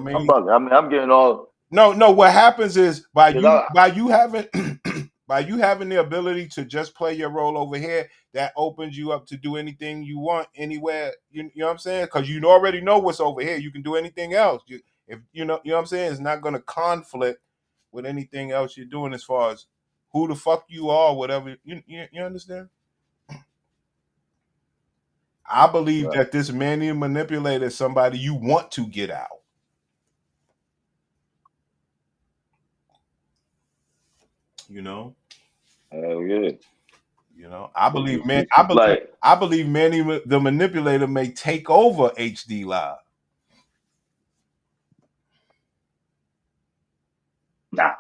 mean? I'm getting all. No. What happens is by you having the ability to just play your role over here, that opens you up to do anything you want anywhere. You know what I'm saying? Because you already know what's over here. You can do anything else. If you know what I'm saying. It's not going to conflict with anything else you're doing as far as who the fuck you are, whatever. You understand? I believe that this Manny manipulator is somebody you want to get out. Hell yeah. I believe Manny the manipulator may take over HD Live. Nah.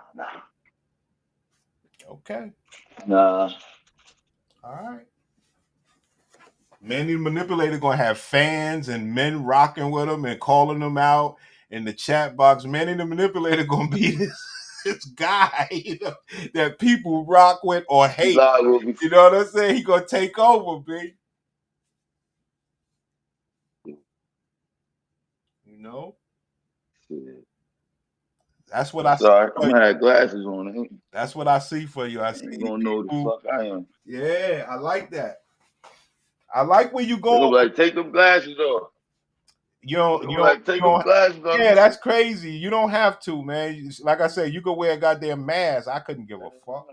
Okay. Nah. All right. Manny the manipulator gonna have fans and men rocking with him and calling them out in the chat box. Manny the manipulator gonna be this guy that people rock with or hate. You know what I'm saying? He gonna take over, B. That's what I see. Sorry, I'm gonna have glasses on. That's what I see for you. I see you gonna know the fuck I am. Yeah, I like that. I like where you go. Like, take them glasses off. You don't take them glasses off. Yeah, that's crazy. You don't have to, man. Like I said, you could wear a goddamn mask. I couldn't give a fuck.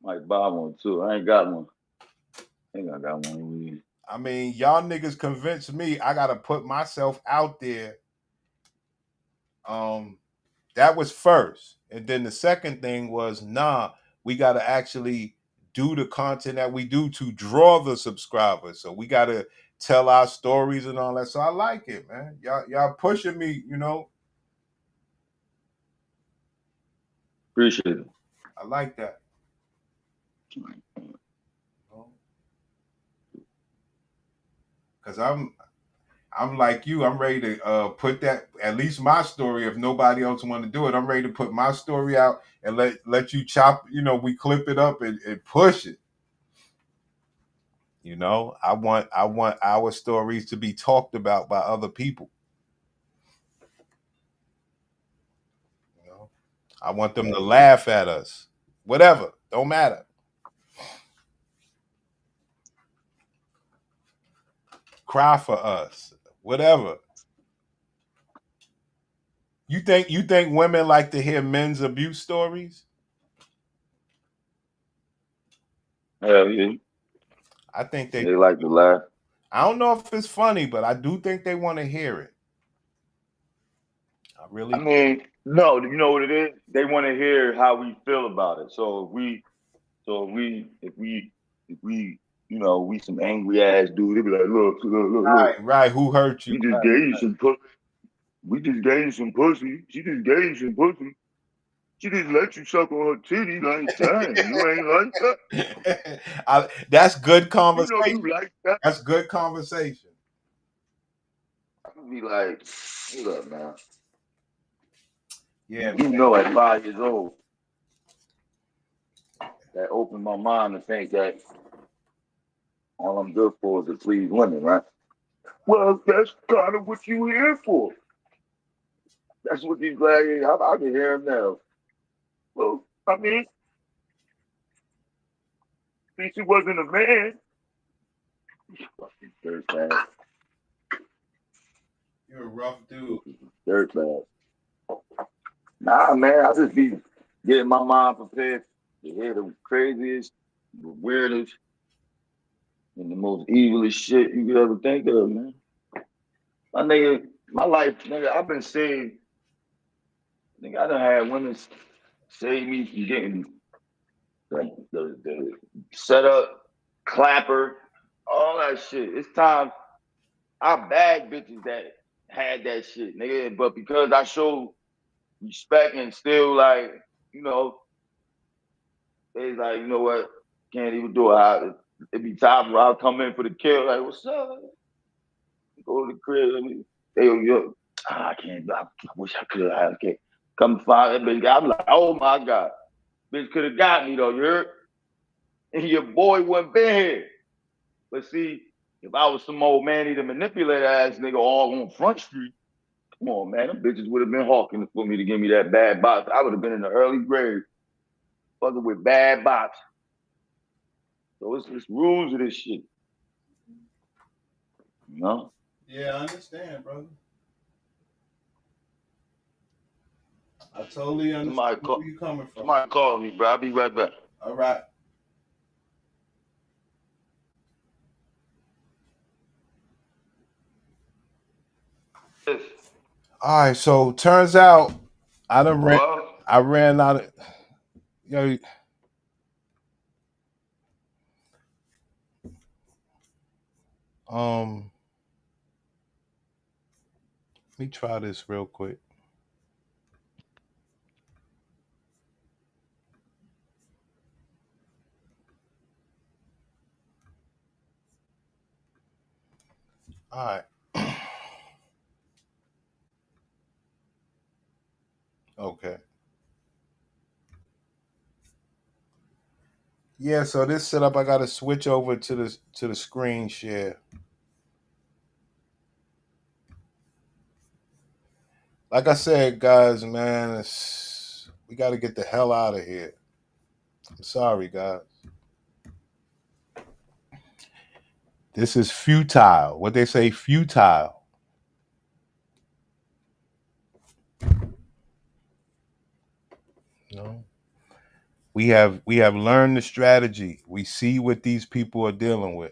Might buy one too. I ain't got one. I think I got one. I mean, y'all niggas convinced me I gotta put myself out there. That was first. And then the second thing was, we gotta actually do the content that we do to draw the subscribers. So we gotta tell our stories and all that. So I like it, man. Y'all pushing me, you know. Appreciate it. I like that. Cause I'm like you. I'm ready to put that, at least my story. If nobody else want to do it, I'm ready to put my story out and let you chop. You know, we clip it up and push it. You know, I want our stories to be talked about by other people. You know, I want them to laugh at us. Whatever, don't matter. Cry for us. Whatever. You think women like to hear men's abuse stories? Hell yeah. I think they like to laugh. I don't know if it's funny, but I do think they want to hear it. I mean, no, you know what it is? They want to hear how we feel about it. So if we, you know, we some angry ass dude, they be like, look. Right. Who hurt you? We just gave you some pussy. We just gave you some pussy. She just gave you some pussy. She just let you suck on her titty. Like, dang, you ain't like that. That's good conversation. You know you like that. That's good conversation. I would be like, hold up, man. Yeah. You know, at 5 years old, that opened my mind to think that all I'm good for is to please women, right? Well, that's kind of what you here for. That's what these gladiators, I can hear them now. Well, I mean, since he wasn't a man, fucking dirtbag. You're a rough dude. Dirtbag. Nah, man, I just be getting my mind prepared to hear the craziest, the weirdest, and the most evilest shit you could ever think of, man. My nigga, my life, nigga, I've been saved. Nigga, I done had women save me from getting the setup, clapper, all that shit. It's time. I bag bitches that had that shit, nigga. But because I showed respect and still like, you know, they like, you know what, can't even do it. It be time where I'll come in for the kill. Like, what's up? Go to the crib. I can't. I wish I could have. Okay. Come find that bitch. I'm like, oh my God. Bitch could have got me though, you heard? And your boy wouldn't be here. But see, if I was some old manny to manipulate ass nigga all on Front Street, come on, man. Them bitches would have been hawking for me to give me that bad box. I would have been in the early grave. Fucking with bad box. So it's rules of this shit. You know? Yeah, I understand, brother. I totally understand where you coming from. Somebody call me, bro. I'll be right back. All right. All right, so turns out I ran out of, you know, let me try this real quick. All right. Okay. Yeah, so this setup I gotta switch over to the screen share. Like I said, guys, man, we gotta get the hell out of here. I'm sorry, guys. This is futile. What they say, futile. No. We have learned the strategy. We see what these people are dealing with.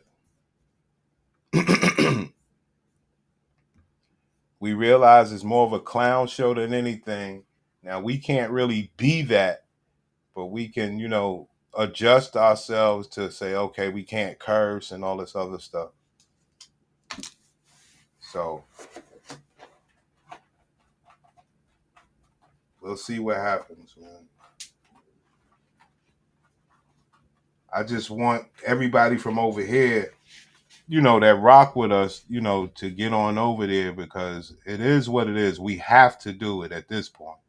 We realize it's more of a clown show than anything. Now we can't really be that, but we can, adjust ourselves to say, okay, we can't curse and all this other stuff. So we'll see what happens, man. I just want everybody from over here, that rock with us, to get on over there, because it is what it is. We have to do it at this point.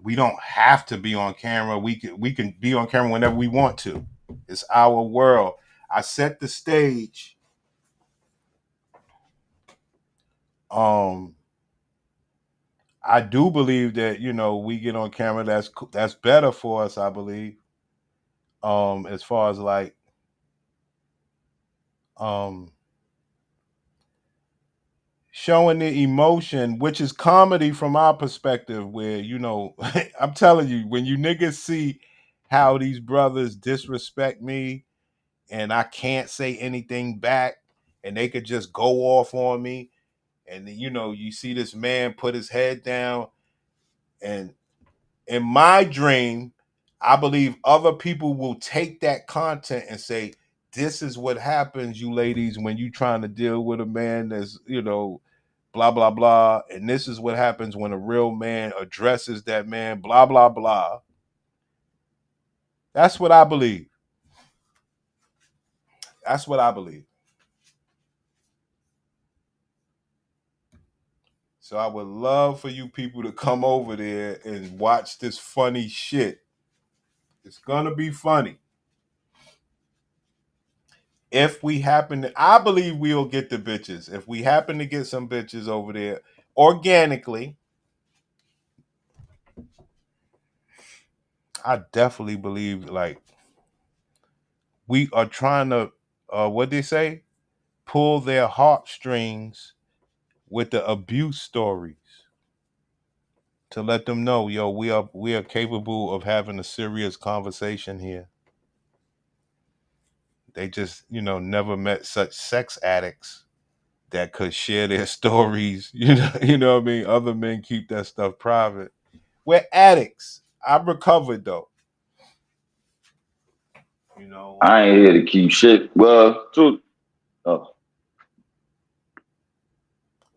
We don't have to be on camera. We can be on camera whenever we want to. It's our world. I set the stage. I do believe that, we get on camera. That's better for us, I believe. As far as like, showing the emotion, which is comedy from our perspective, where, I'm telling you, when you niggas see how these brothers disrespect me and I can't say anything back and they could just go off on me, and then, you see this man put his head down, and in my dream, I believe other people will take that content and say, this is what happens, you ladies, when you trying to deal with a man that's, blah, blah, blah. And this is what happens when a real man addresses that man, blah, blah, blah. That's what I believe. That's what I believe. So I would love for you people to come over there and watch this funny shit. It's going to be funny. If we happen to, I believe we'll get the bitches. If we happen to get some bitches over there organically, I definitely believe, like, we are trying to, what they say, pull their heartstrings with the abuse stories to let them know, yo, we are capable of having a serious conversation here. They just, never met such sex addicts that could share their stories. You know what I mean? Other men keep that stuff private. We're addicts. I've recovered though. I ain't here to keep shit. Well, truth. Oh.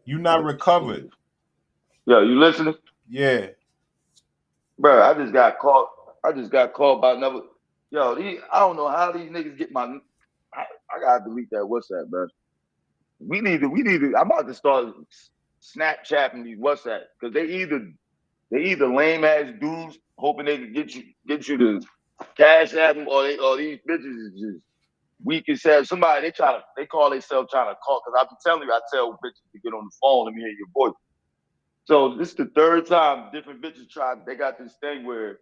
You not recovered. Yo, you listening? Yeah. Bro, I just got caught by another. Yo, I don't know how these niggas get my. I gotta delete that WhatsApp, bro. We need to. I'm about to start Snapchatting these WhatsApp, because they either lame ass dudes hoping they can get you to cash at them, or these bitches is just weak as hell. Somebody they call themselves trying to call, because I be telling you, I tell bitches to get on the phone, let me hear your voice. So this is the third time different bitches they got this thing where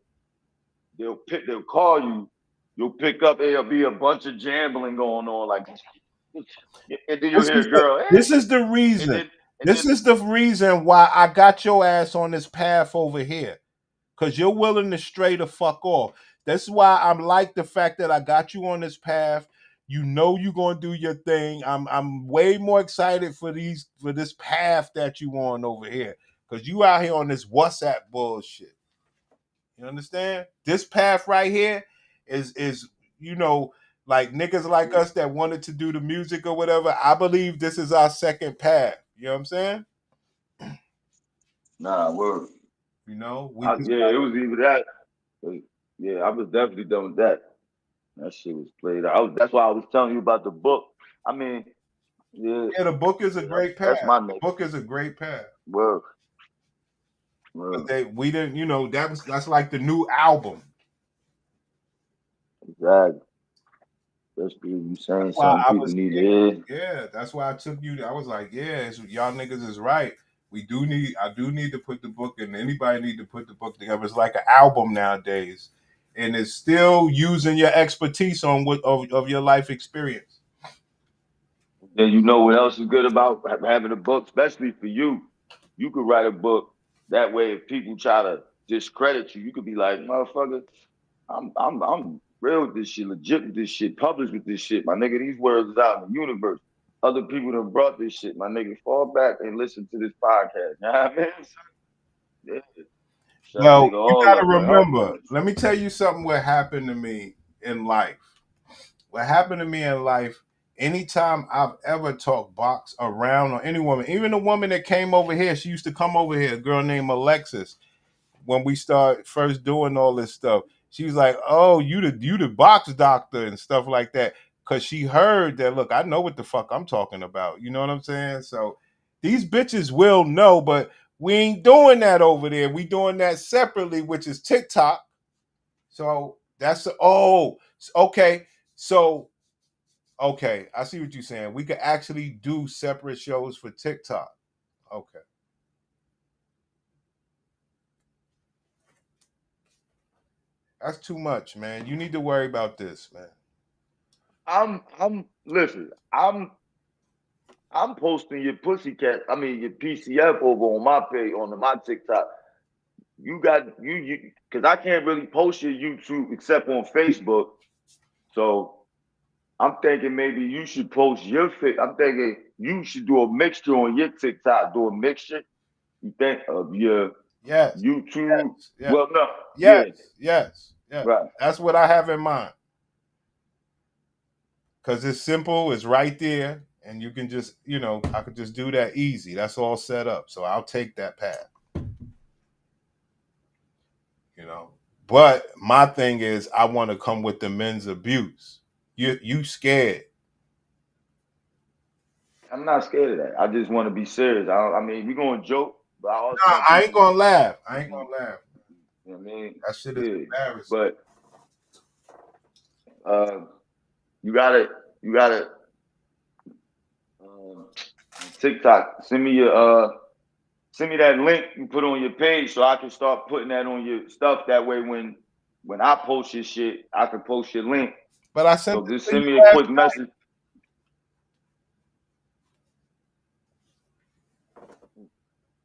they'll call you, you'll pick up, there'll be a bunch of jambling going on, like, and then you'll hear a girl. This is the reason. This is the reason why I got your ass on this path over here, because you're willing to stray the fuck off. That's why I'm like the fact that I got you on this path. You're gonna do your thing. I'm way more excited for this path that you on over here, because you out here on this WhatsApp bullshit. You understand? This path right here is like niggas like us that wanted to do the music or whatever. I believe this is our second path. You know what I'm saying? Nah, word. It was either that. Yeah, I was definitely done with that. That shit was played out. That's why I was telling you about the book. I mean, yeah. Yeah, the book is a great path. That's my The book is a great path. Word. But we didn't, that's like the new album. Exactly. Especially you saying something people need to hear. Yeah, that's why I took you. I was like, yeah, y'all niggas is right. I do need to put the book, and anybody need to put the book together. It's like an album nowadays, and it's still using your expertise on of your life experience. Then you know what else is good about having a book, especially for you. You could write a book. That way, if people try to discredit you, you could be like, motherfucker, I'm real with this shit, legit with this shit, published with this shit. My nigga, these words is out in the universe. Other people that brought this shit. My nigga, fall back and listen to this podcast. You know what I mean? Yeah. Shut Well, nigga you all gotta up, like, remember, let me tell you something what happened to me in life. What happened to me in life, anytime I've ever talked box around on any woman, even the woman that came over here, she used to come over here, a girl named Alexis, when we started first doing all this stuff. She was like, "Oh, you the box doctor," and stuff like that. Cause she heard that, look, I know what the fuck I'm talking about. You know what I'm saying? So these bitches will know, but we ain't doing that over there. We doing that separately, which is TikTok. So that's okay. So okay, I see what you're saying. We could actually do separate shows for TikTok. Okay. That's too much, man. You need to worry about this, man. Listen, I'm posting your pussycat, I mean your PCF over on my page, on my TikTok. You got you because I can't really post your YouTube except on Facebook. So I'm thinking maybe you should post your I'm thinking you should do a mixture on your TikTok, do a mixture. You think of your YouTube? Yes. Well, no. Yes. Right. That's what I have in mind. Because it's simple, it's right there, and you can just, I could just do that easy. That's all set up. So I'll take that path. But my thing is I want to come with the men's abuse. You scared. I'm not scared of that. I just want to be serious. I mean, we're going to joke, but I also I ain't going to laugh. I ain't going to laugh. You know what I mean? That shit is embarrassing. But you gotta TikTok, send me that link you put on your page so I can start putting that on your stuff. That way when I post your shit, I can post your link. But I sent so just send me a quick message.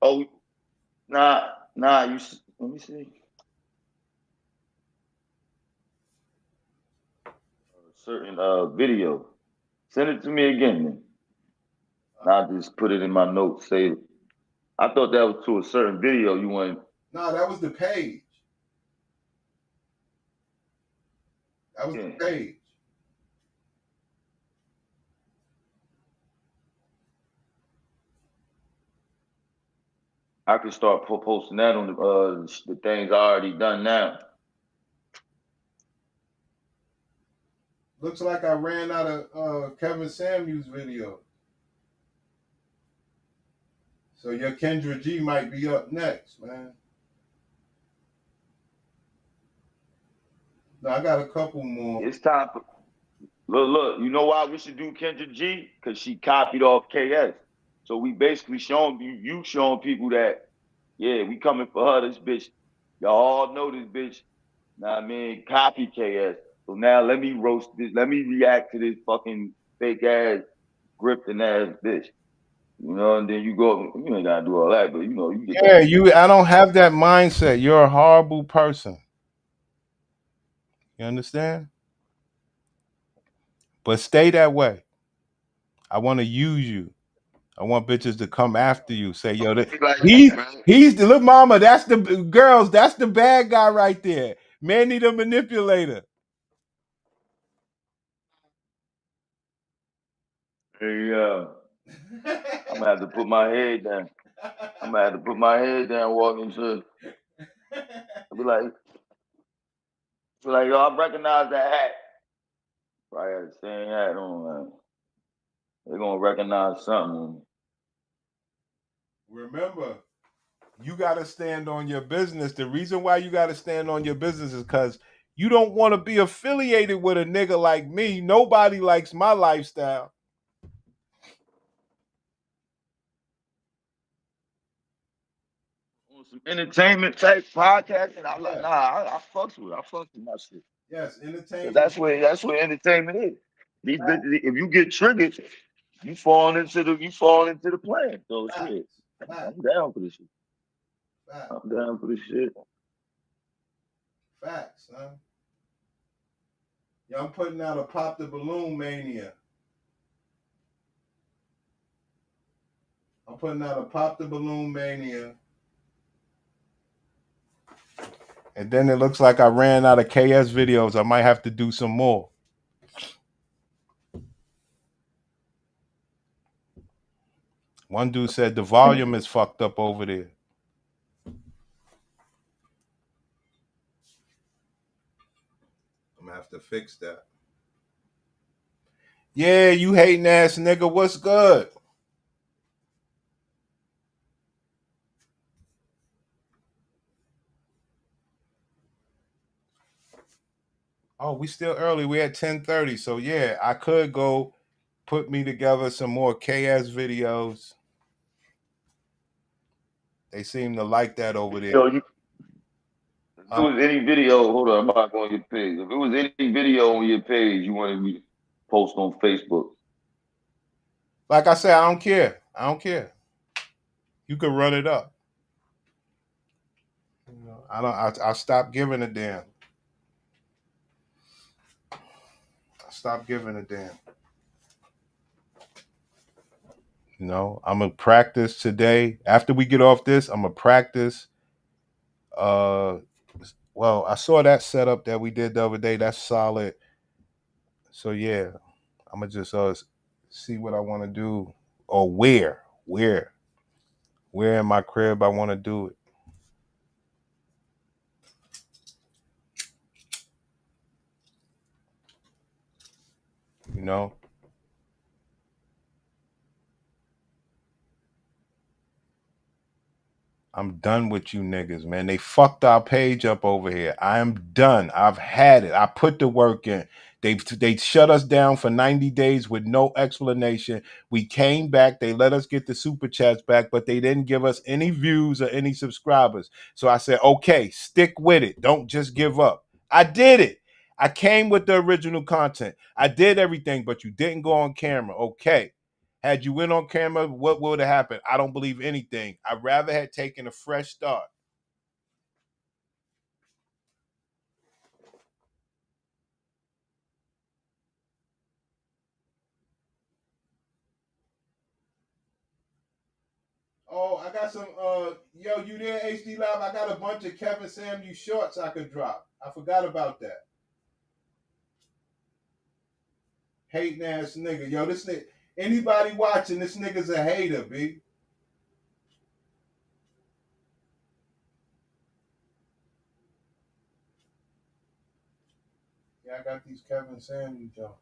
Oh, nah, you let me see. Certain video. Send it to me again, man. I'll just put it in my notes. Save it. I thought that was to a certain video you wanted. No, that was the page. That was the page. I can start posting that on the things I already done now. Looks like I ran out of Kevin Samuels video. So your Kendra G might be up next, man. No, I got a couple more. It's time for look. You know why we should do Kendra G? Because she copied off KS. So we basically showing you showing people that, yeah, we coming for her. This bitch, y'all all know this bitch. Know what I mean? Copy KS. So now let me roast this. Let me react to this fucking fake ass, grifting ass bitch. You know, and then you go. You ain't gotta do all that, but you get Yeah, that. I don't have that mindset. You're a horrible person. You understand? But stay that way. I want to use you. I want bitches to come after you. Say, yo, he's the little mama. That's the girls. That's the bad guy right there. Manny the manipulator. There you go. I'm gonna have to put my head down. Walking to. I'll be like, yo, I recognize that hat. Probably had the same hat on. Man. They're gonna recognize something. Remember, you gotta stand on your business. The reason why you gotta stand on your business is because you don't want to be affiliated with a nigga like me. Nobody likes my lifestyle. On some entertainment type podcasting, I'm like, I fucks with my shit. Yes, entertainment. That's where entertainment is. These bitches, if you get triggered, you fall into the plan. So shit, I'm down for this shit. Facts, huh? Yeah, I'm putting out a Pop the Balloon Mania. I'm putting out a Pop the Balloon Mania. And then it looks like I ran out of KS videos. I might have to do some more. One dude said the volume is fucked up over there. I'm gonna have to fix that. Yeah, you hating ass nigga, what's good? Oh, we still early. We at 10:30. So yeah, I could go put me together some more KS videos. They seem to like that over there. Yo, if it was any video, hold on, I'm about to go on your page. If it was any video on your page you wanted me to post on Facebook, Like I said, I don't care. I don't care. You could run it up. I stopped giving a damn. I stopped giving a damn. You know, I'm gonna practice today. After we get off this, I'm gonna practice. Well, I saw that setup that we did the other day. That's solid. So yeah, I'm gonna just see what I want to do or where in my crib I want to do it. You know. I'm done with you niggas, man. They fucked our page up over here. I am done. I've had it. I put the work in. They shut us down for 90 days with no explanation. We came back. They let us get the super chats back, but they didn't give us any views or any subscribers. So I said, okay, stick with it. Don't just give up. I did it. I came with the original content. I did everything, but you didn't go on camera. Okay. Had you went on camera, what would have happened? I don't believe anything. I'd rather had taken a fresh start. Oh, I got some, yo, you there, HD Live? I got a bunch of Kevin Samuel shorts I could drop. I forgot about that. Hating ass nigga. Yo, this nigga, anybody watching, this nigga's a hater, B. Yeah, I got these Kevin Samuel jump.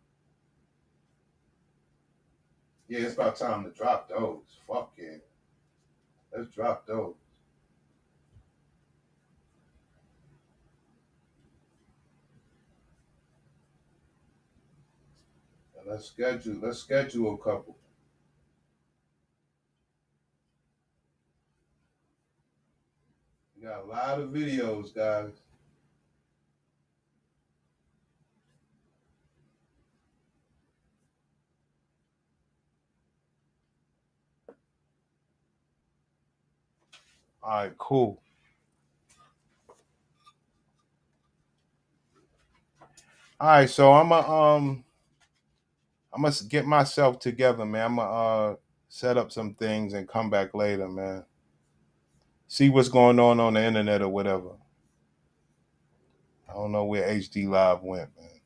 Yeah, it's about time to drop those. Fuck yeah. Let's drop those. And let's schedule a couple. We got a lot of videos, guys. All right, cool. All right, so I'm gonna get myself together, man. I'm gonna set up some things and come back later, man. See what's going on the internet or whatever. I don't know where HD Live went, man.